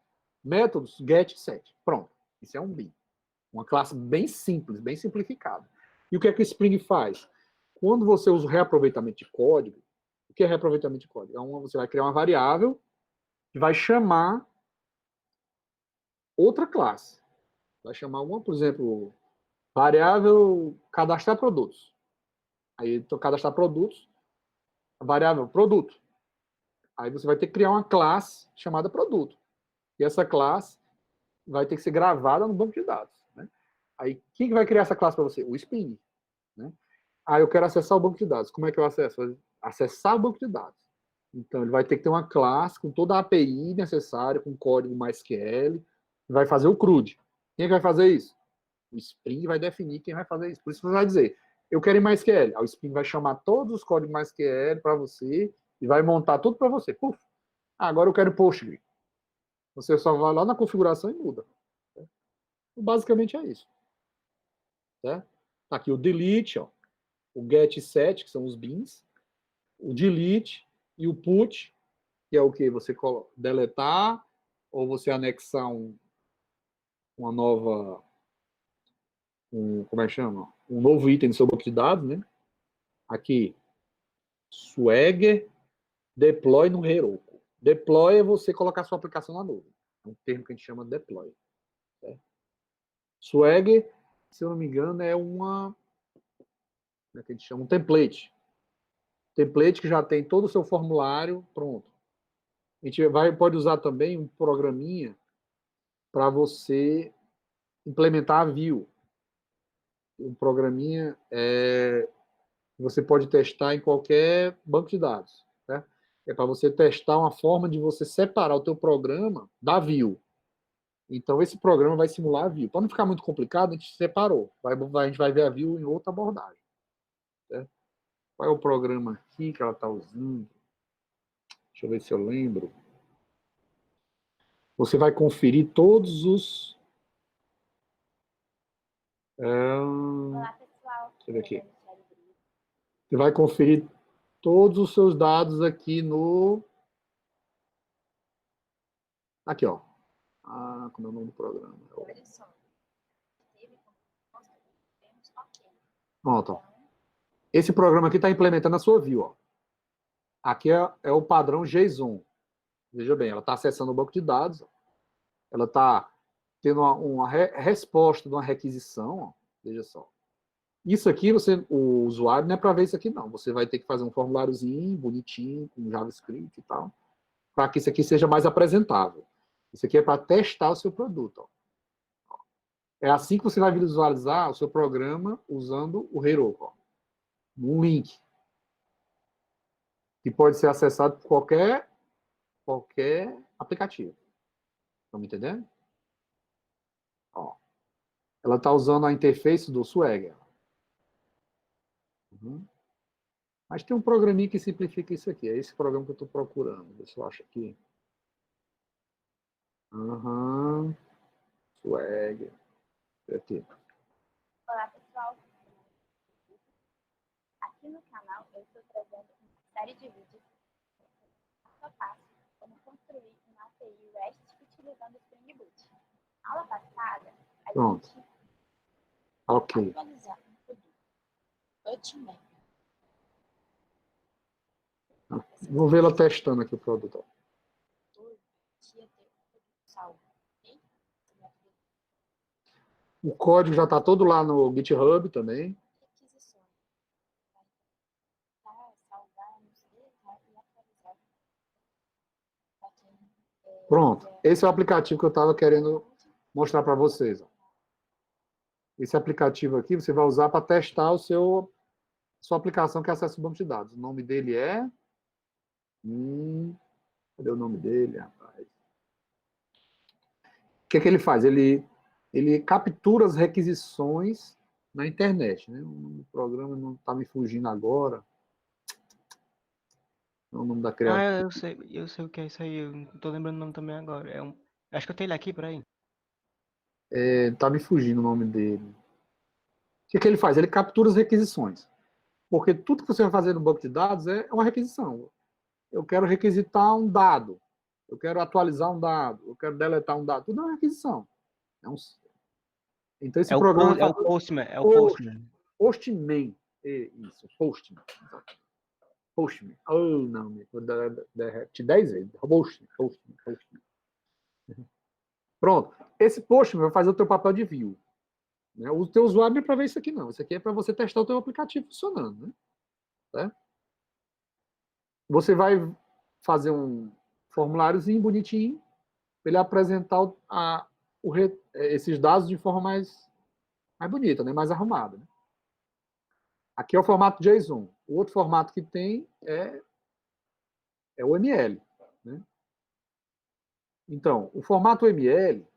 métodos get e set. Pronto. Isso é um bin. Uma classe bem simples, bem simplificada. E o que é que o Spring faz? Quando você usa o reaproveitamento de código, o que é reaproveitamento de código? Você vai criar uma variável que vai chamar outra classe. Vai chamar uma, por exemplo, variável cadastrar produtos. Aí, cadastrar produtos, a variável produto. Aí você vai ter que criar uma classe chamada produto. E essa classe vai ter que ser gravada no banco de dados. Né? Aí, quem que vai criar essa classe para você? O Spring. Né? Ah, eu quero acessar o banco de dados. Como é que eu acesso? Acessar o banco de dados. Então, ele vai ter que ter uma classe com toda a API necessária, com código MySQL, vai fazer o CRUD. Quem é que vai fazer isso? O Spring vai definir quem vai fazer isso. Por isso você vai dizer, eu quero em MySQL. O Spring vai chamar todos os códigos MySQL para você e vai montar tudo para você. Puf. Agora eu quero Postgre. Você só vai lá na configuração e muda. Basicamente é isso. Tá aqui o delete, ó, o get e set, que são os bins, o delete e o put, que é o que? Você deletar ou você anexar uma nova, como é que chama? Um novo item no seu banco de dados, né? Aqui, Swagger deploy no Heroku. Deploy é você colocar sua aplicação na nuvem. É um termo que a gente chama de deploy. Certo? Swagger, se eu não me engano, é uma... Como é que a gente chama? Um template. template que já tem todo o seu formulário pronto. A gente pode usar também um programinha para você implementar a view. Um programinha você pode testar em qualquer banco de dados. Né? É para você testar uma forma de você separar o teu programa da view. Então, esse programa vai simular a view. Para não ficar muito complicado, a gente separou. A gente vai ver a view em outra abordagem. Certo? Qual é o programa aqui que ela está usando? Deixa eu ver se eu lembro. Você vai conferir todos os... Olá, pessoal. Deixa eu ver aqui. Meu nome é Michelle Brito. Você vai conferir todos os seus dados aqui no... Aqui, ó. Como é o nome do programa? Olha só. Teve como resposta, temos ok. Pronto. Ó. Esse programa aqui está implementando a sua view. Ó. Aqui é o padrão JSON. Veja bem, ela está acessando o banco de dados. Ó. Ela está tendo uma resposta de uma requisição. Ó. Veja só. Isso aqui, o usuário não é para ver isso aqui, não. Você vai ter que fazer um formuláriozinho, bonitinho, com JavaScript e tal, para que isso aqui seja mais apresentável. Isso aqui é para testar o seu produto. Ó. É assim que você vai visualizar o seu programa usando o Heroku. Ó. Um link que pode ser acessado por qualquer aplicativo. Estão me entendendo? Ó. Ela está usando a interface do Swagger. Uhum. Mas tem um programinha que simplifica isso aqui. É esse programa que eu estou procurando. Deixa eu acho aqui. Uhum. Swagger. Aqui. Olá, pessoal. Aqui no canal eu estou trazendo uma série de vídeos passo a passo como construir uma API REST utilizando Spring Boot. Na aula passada, a Pronto. gente Ok. atualizou um produto Ultimate. Vou ver ela testando aqui o produto. O código já está todo lá no GitHub também. Pronto. Esse é o aplicativo que eu estava querendo mostrar para vocês. Esse aplicativo aqui você vai usar para testar sua aplicação que acessa o banco de dados. O nome dele é... cadê o nome dele, rapaz? O que é que ele faz? Ele captura as requisições na internet. Né? O programa não está me fugindo agora. É o nome da criatura. Eu sei o que é isso aí, eu não tô lembrando o nome também agora. Acho que eu tenho ele aqui, peraí. Está me fugindo o nome dele. O que é que ele faz? Ele captura as requisições. Porque tudo que você vai fazer no banco de dados é uma requisição. Eu quero requisitar um dado. Eu quero atualizar um dado. Eu quero deletar um dado. Tudo é uma requisição. Então, esse programa... É o Postman. É o Postman. Postman. Isso, Postman. Postman. Oh, não, derrete 10 vezes. Postman. Pronto. Esse Postman vai fazer o teu papel de view. Né? O teu usuário não é para ver isso aqui, não. Isso aqui é para você testar o teu aplicativo funcionando. Né? Tá? Você vai fazer um formuláriozinho bonitinho para ele apresentar esses dados de forma mais bonita, né? Mais arrumada. Né? Aqui é o formato JSON. O outro formato que tem é o ML. Né? Então, o formato ML,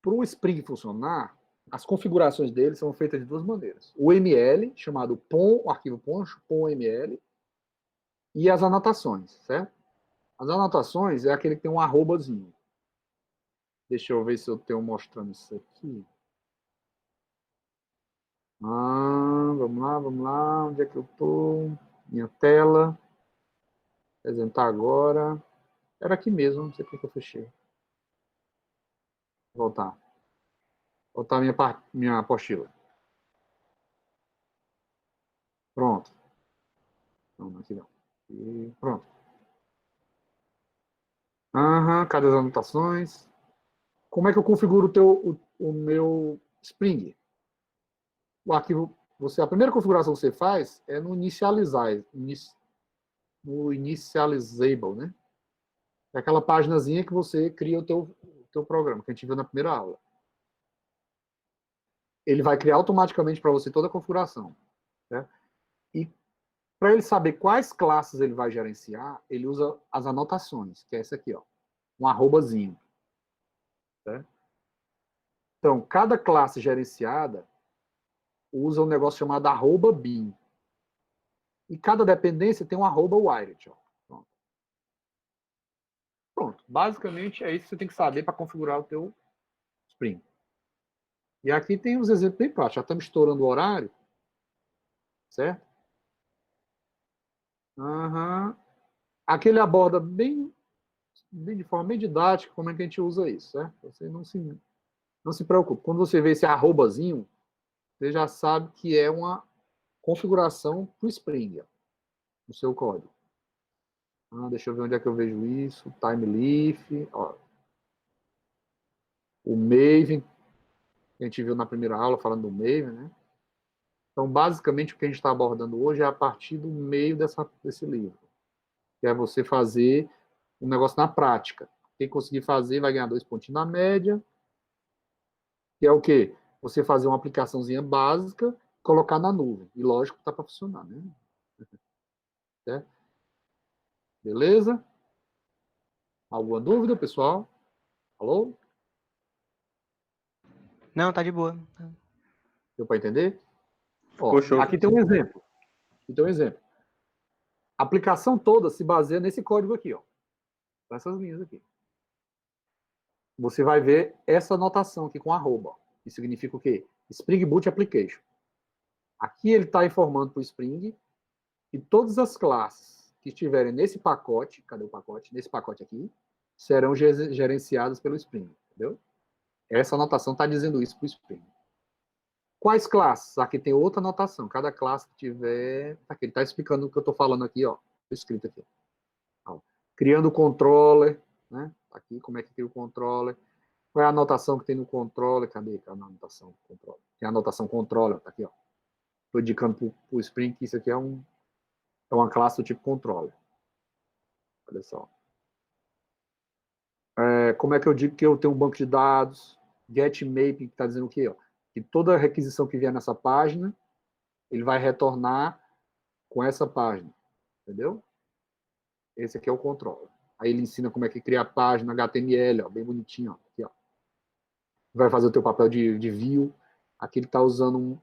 para o Spring funcionar, as configurações dele são feitas de duas maneiras. O ML, chamado POM, o arquivo POM.ml, e as anotações, certo? As anotações é aquele que tem um arrobazinho. Deixa eu ver se eu tenho mostrando isso aqui. Vamos lá. Onde é que eu estou? Minha tela. Apresentar agora. Era aqui mesmo, não sei por que eu fechei. Voltar minha apostila. Pronto. Não, aqui não. E pronto. Cadê as anotações? Como é que eu configuro o meu Spring? O arquivo a primeira configuração que você faz é no no initializable, né? É aquela paginazinha que você cria o teu programa, que a gente viu na primeira aula. Ele vai criar automaticamente para você toda a configuração. Né? E para ele saber quais classes ele vai gerenciar, ele usa as anotações, que é essa aqui, ó, um arrobazinho. Né? Então, cada classe gerenciada usa um negócio chamado arroba bin. E cada dependência tem um arroba wired. Ó. Pronto. Basicamente é isso que você tem que saber para configurar o teu Spring. E aqui tem uns exemplos bem práticos. Já estamos estourando o horário. Certo? Uhum. Aqui ele aborda bem de forma bem didática como é que a gente usa isso. Certo? Você não se preocupe. Quando você vê esse arrobazinho, você já sabe que é uma configuração para o Spring, ó, no seu código. Deixa eu ver onde é que eu vejo isso. Timeleaf. Ó. O Maven, que a gente viu na primeira aula falando do Maven, né? Então, basicamente, o que a gente está abordando hoje é a partir do meio desse livro. Que é você fazer um negócio na prática. Quem conseguir fazer vai ganhar 2 pontinhos na média. Que é o quê? Você fazer uma aplicaçãozinha básica, colocar na nuvem. E lógico que está para funcionar, né? É. Beleza? Alguma dúvida, pessoal? Alô? Não, tá de boa. Deu para entender? Ficou show. Aqui tem um exemplo. A aplicação toda se baseia nesse código aqui, ó. Nessas linhas aqui. Você vai ver essa anotação aqui com arroba. Isso significa o quê? Spring Boot Application. Aqui ele está informando para o Spring que todas as classes que estiverem nesse pacote, cadê o pacote? Nesse pacote aqui, serão gerenciadas pelo Spring, entendeu? Essa anotação está dizendo isso para o Spring. Quais classes? Aqui tem outra anotação. Cada classe que tiver... Aqui, ele está explicando o que eu estou falando aqui, ó. Escrito aqui. Ó. Criando o controller, né? Aqui, como é que cria o controller. Qual é a anotação que tem no controller? Cadê a anotação controller? Tem a anotação controller, tá aqui, ó. Estou indicando para o Spring que isso aqui é uma classe do tipo controller. Olha só. Como é que eu digo que eu tenho um banco de dados? Get mapping, que está dizendo o quê? Ó? Que toda requisição que vier nessa página, ele vai retornar com essa página. Entendeu? Esse aqui é o controller. Aí ele ensina como é que cria a página HTML, ó, bem bonitinho. Ó, aqui, ó. Vai fazer o teu papel de view. Aqui ele está usando um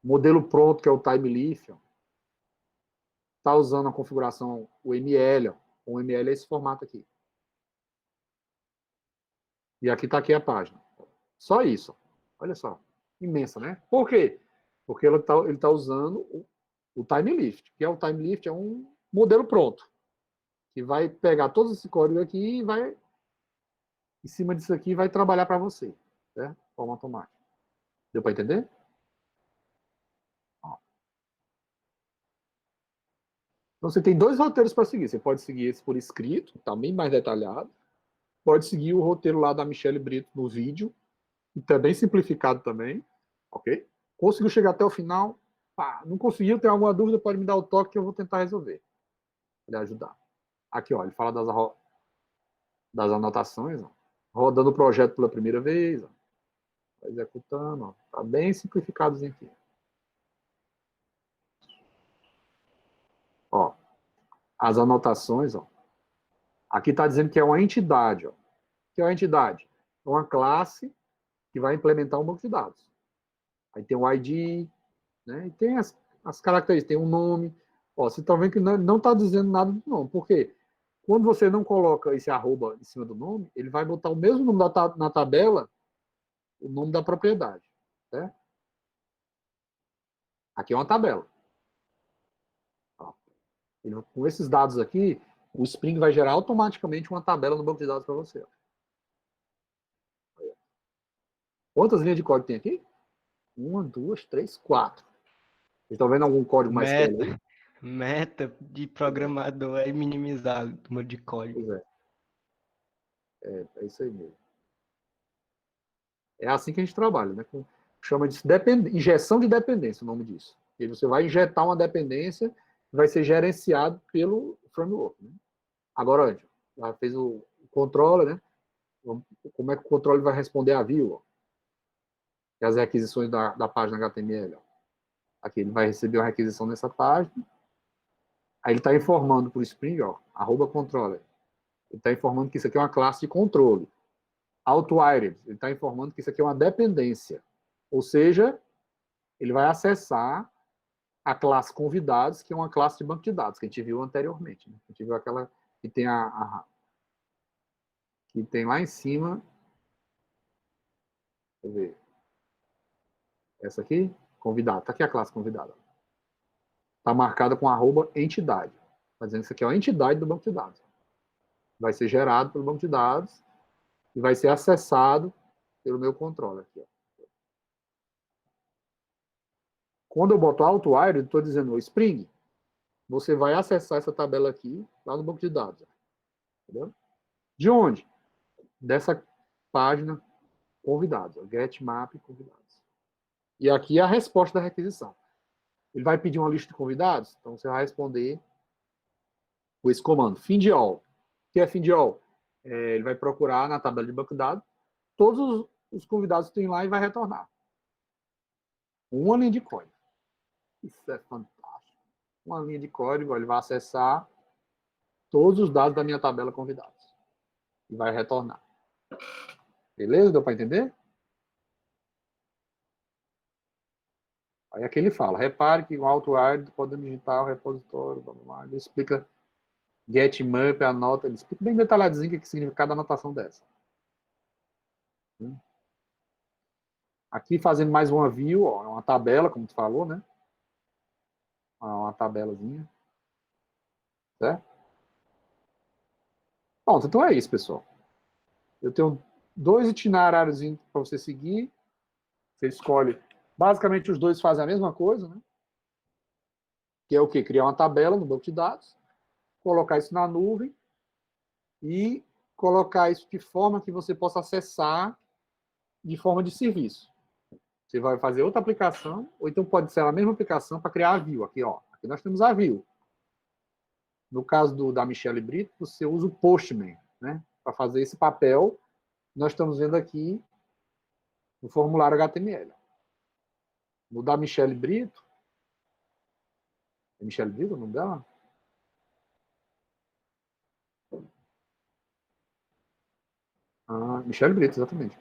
modelo pronto, que é o Timeleaf. Está usando a configuração UML. Ó. O UML é esse formato aqui. E aqui está aqui a página. Só isso. Olha só. Imensa, né? Por quê? Porque ele tá usando o Timelift, que é o Timelift, é um modelo pronto, que vai pegar todo esse código aqui e vai, em cima disso aqui, vai trabalhar para você, né? De forma automática. Deu para entender? Ó. Então, você tem 2 roteiros para seguir. Você pode seguir esse por escrito, tá bem mais detalhado. Pode seguir o roteiro lá da Michelle Brito no vídeo, que tá bem simplificado também, ok? Conseguiu chegar até o final? Pá, não conseguiu, tem alguma dúvida, pode me dar o toque que eu vou tentar resolver. Ele ajudar. Aqui, ó, ele fala das anotações, ó, rodando o projeto pela primeira vez, ó, tá executando, ó, tá bem simplificadozinho aqui. Ó, as anotações, ó, aqui está dizendo que é uma entidade, ó. O que é uma entidade? É uma classe que vai implementar um banco de dados. Aí tem o ID, né, e tem as características, tem um nome. Ó, você está vendo que não está dizendo nada do nome. Por quê? Quando você não coloca esse arroba em cima do nome, ele vai botar o mesmo nome na tabela, o nome da propriedade. Certo? Aqui é uma tabela. Ó, com esses dados aqui, o Spring vai gerar automaticamente uma tabela no banco de dados para você. Ó. Quantas linhas de código tem aqui? 1, 2, 3, 4. Vocês estão vendo algum código mais velho aí? Meta de programador é minimizar o número de código. Pois é. É isso aí mesmo. É assim que a gente trabalha, né? chama de injeção de dependência, o nome disso. E você vai injetar uma dependência que vai ser gerenciado pelo framework. Né? Agora, já fez o controller, né? Como é que o controller vai responder a view? Ó? E as requisições da página HTML. Ó. Aqui ele vai receber uma requisição nessa página. Aí ele está informando para o Spring, ó, @controller. Ele está informando que isso aqui é uma classe de controle. Auto-item, ele está informando que isso aqui é uma dependência. Ou seja, ele vai acessar a classe convidados, que é uma classe de banco de dados, que a gente viu anteriormente. Né? A gente viu aquela que tem que tem lá em cima. Deixa eu ver. Essa aqui, convidado. Está aqui a classe convidada. Está marcada com @entidade. Está dizendo que isso aqui é uma entidade do banco de dados. Vai ser gerado pelo banco de dados e vai ser acessado pelo meu controller aqui. Ó. Quando eu boto auto-wire, eu estou dizendo, o Spring, você vai acessar essa tabela aqui, lá no banco de dados. Entendeu? De onde? Dessa página convidados. Ó, get map convidados. E aqui é a resposta da requisição. Ele vai pedir uma lista de convidados, então você vai responder com esse comando, find all. O que é find all? Ele vai procurar na tabela de banco de dados todos os convidados que tem lá e vai retornar. Uma linha de código. Isso é fantástico. Uma linha de código, ele vai acessar todos os dados da minha tabela convidados. E vai retornar. Beleza? Deu para entender? Aí aqui ele fala, repare que o auto-wire pode digitar o repositório, blá, blá, blá. Ele explica get map, anota, ele explica bem detalhadinho o que significa cada anotação dessa. Aqui fazendo mais uma view, ó, uma tabela, como tu falou, né? Uma tabelazinha. Certo? Pronto, então é isso, pessoal. Eu tenho 2 itinerários para você seguir. Você escolhe. Basicamente, os dois fazem a mesma coisa, né? Que é o quê? Criar uma tabela no banco de dados, colocar isso na nuvem e colocar isso de forma que você possa acessar de forma de serviço. Você vai fazer outra aplicação, ou então pode ser a mesma aplicação para criar a view. Aqui, ó. Aqui nós temos a view. No caso da Michelle Brito, você usa o Postman, né? Para fazer esse papel. Nós estamos vendo aqui no formulário HTML. No da Michelle Brito, é Michelle Brito o nome dela? Michelle Brito, exatamente.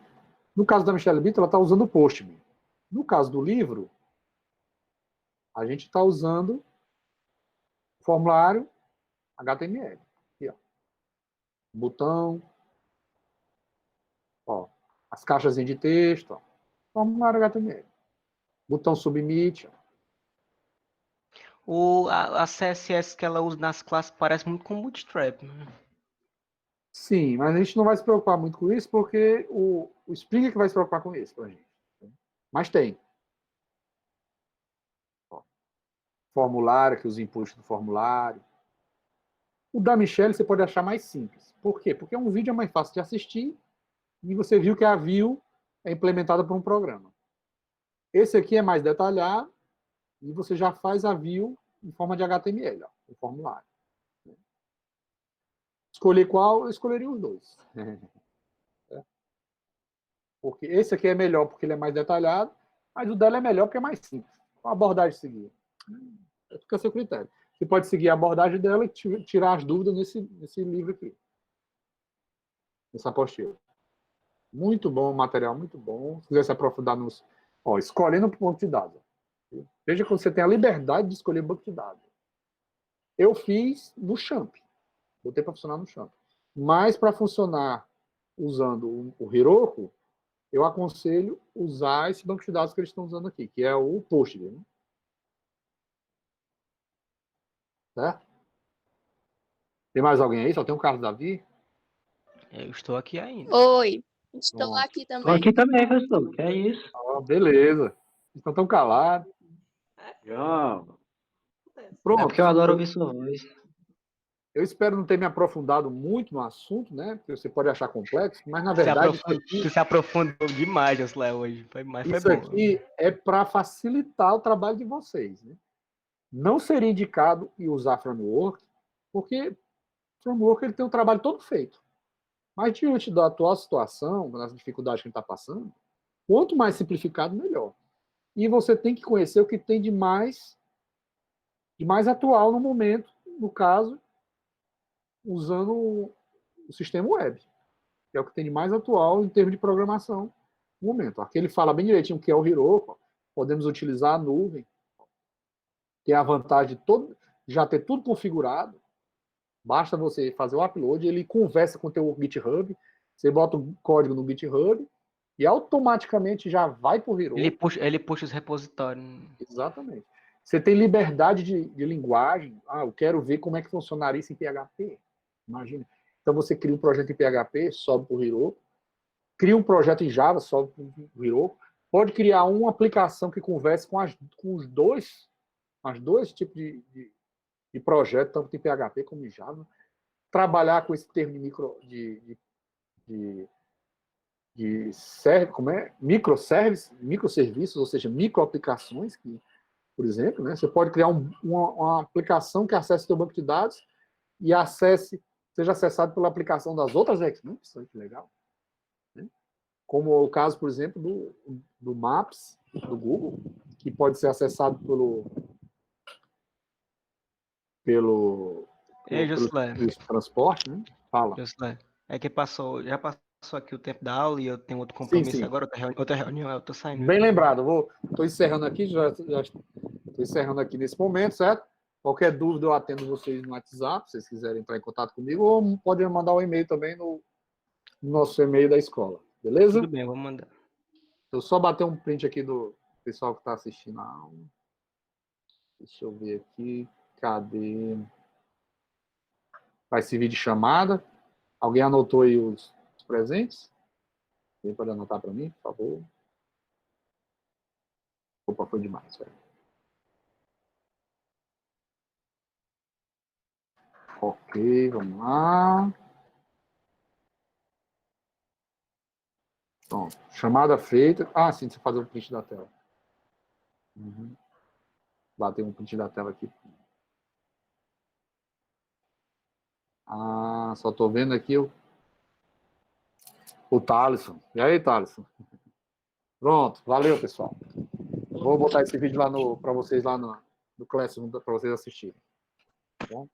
No caso da Michelle Brito, ela está usando o Postman. No caso do livro, a gente está usando o formulário HTML. Aqui, ó. Botão, ó, as caixas de texto, ó. Formulário HTML. Botão submit, ó. A CSS que ela usa nas classes parece muito com o Bootstrap. Né? Sim, mas a gente não vai se preocupar muito com isso, porque o Spring é que vai se preocupar com isso pra gente. Mas tem. Ó, formulário, aqui os inputs do formulário. O da Michelle você pode achar mais simples. Por quê? Porque um vídeo é mais fácil de assistir e você viu que a view é implementada por um programa. Esse aqui é mais detalhado e você já faz a view em forma de HTML, ó, o formulário. Escolher qual? Eu escolheria os dois. Porque esse aqui é melhor porque ele é mais detalhado, mas o dela é melhor porque é mais simples. Qual a abordagem seguir? Fica a seu critério. Você pode seguir a abordagem dela e tirar as dúvidas nesse livro aqui. Nessa apostila. Muito bom o material, muito bom. Se quiser se aprofundar nos... Ó, escolhendo o banco de dados. Veja que você tem a liberdade de escolher o banco de dados. Eu fiz no Champ. Botei para funcionar no Champ. Mas para funcionar usando o Heroku, eu aconselho usar esse banco de dados que eles estão usando aqui, que é o Postgre. Né? Certo? Tem mais alguém aí? Só tem o Carlos Davi? Eu estou aqui ainda. Oi, estou Pronto. aqui Tô também. aqui também, professor. Que é isso? Beleza. Estão tão calados. Já. É porque eu Pronto. adoro ouvir sua voz. Eu espero não ter me aprofundado muito no assunto, né? Porque você pode achar complexo, mas na Você verdade tu se aprofundou demais, Josué, hoje. Mas foi isso bom. aqui é para facilitar o trabalho de vocês, né? Não seria indicado em usar framework, porque framework ele tem o trabalho todo feito. Mas diante da atual situação, das dificuldades que a gente está passando, quanto mais simplificado, melhor. E você tem que conhecer o que tem de mais atual no momento, no caso, usando o sistema web, que é o que tem de mais atual em termos de programação no momento. Aqui ele fala bem direitinho o que é o Heroku, podemos utilizar a nuvem, tem a vantagem de já ter tudo configurado, basta você fazer o upload, ele conversa com o teu GitHub, você bota o código no GitHub e automaticamente já vai para o Heroku. Ele puxa os repositórios. Exatamente. Você tem liberdade de linguagem. Eu quero ver como é que funcionaria isso em PHP. Imagina. Então você cria um projeto em PHP, sobe para o Heroku. Cria um projeto em Java, sobe para o Heroku. Pode criar uma aplicação que converse com os dois tipos de projeto, tanto em PHP como em Java. Trabalhar com esse termo microserviços, ou seja, microaplicações, que, por exemplo, né, você pode criar uma aplicação que acesse o seu banco de dados e seja acessado pela aplicação das outras equipes. Isso é muito legal. Né? Como o caso, por exemplo, do Maps, do Google, que pode ser acessado pelo Josué, transporte, né? Fala. Josué, é que já passou aqui o tempo da aula e eu tenho outro Sim, compromisso sim. agora, outra reunião, eu tô saindo. Bem lembrado. Estou encerrando aqui, já estou encerrando aqui nesse momento, certo? Qualquer dúvida eu atendo vocês no WhatsApp, se vocês quiserem entrar em contato comigo, ou podem mandar um e-mail também no nosso e-mail da escola, beleza? Tudo bem, vou mandar. Eu só bater um print aqui do pessoal que está assistindo a aula. Deixa eu ver aqui. Cadê? Vai servir de chamada. Alguém anotou aí os presentes? Alguém pode anotar para mim, por favor? Opa, foi demais, velho. Ok, vamos lá. Pronto. Chamada feita. Sim, você fazer o print da tela. Bater um print da tela aqui. Só estou vendo aqui o Thaleson. E aí, Thaleson? Pronto, valeu, pessoal. Vou botar esse vídeo lá para vocês lá no Classroom para vocês assistirem. Tá bom?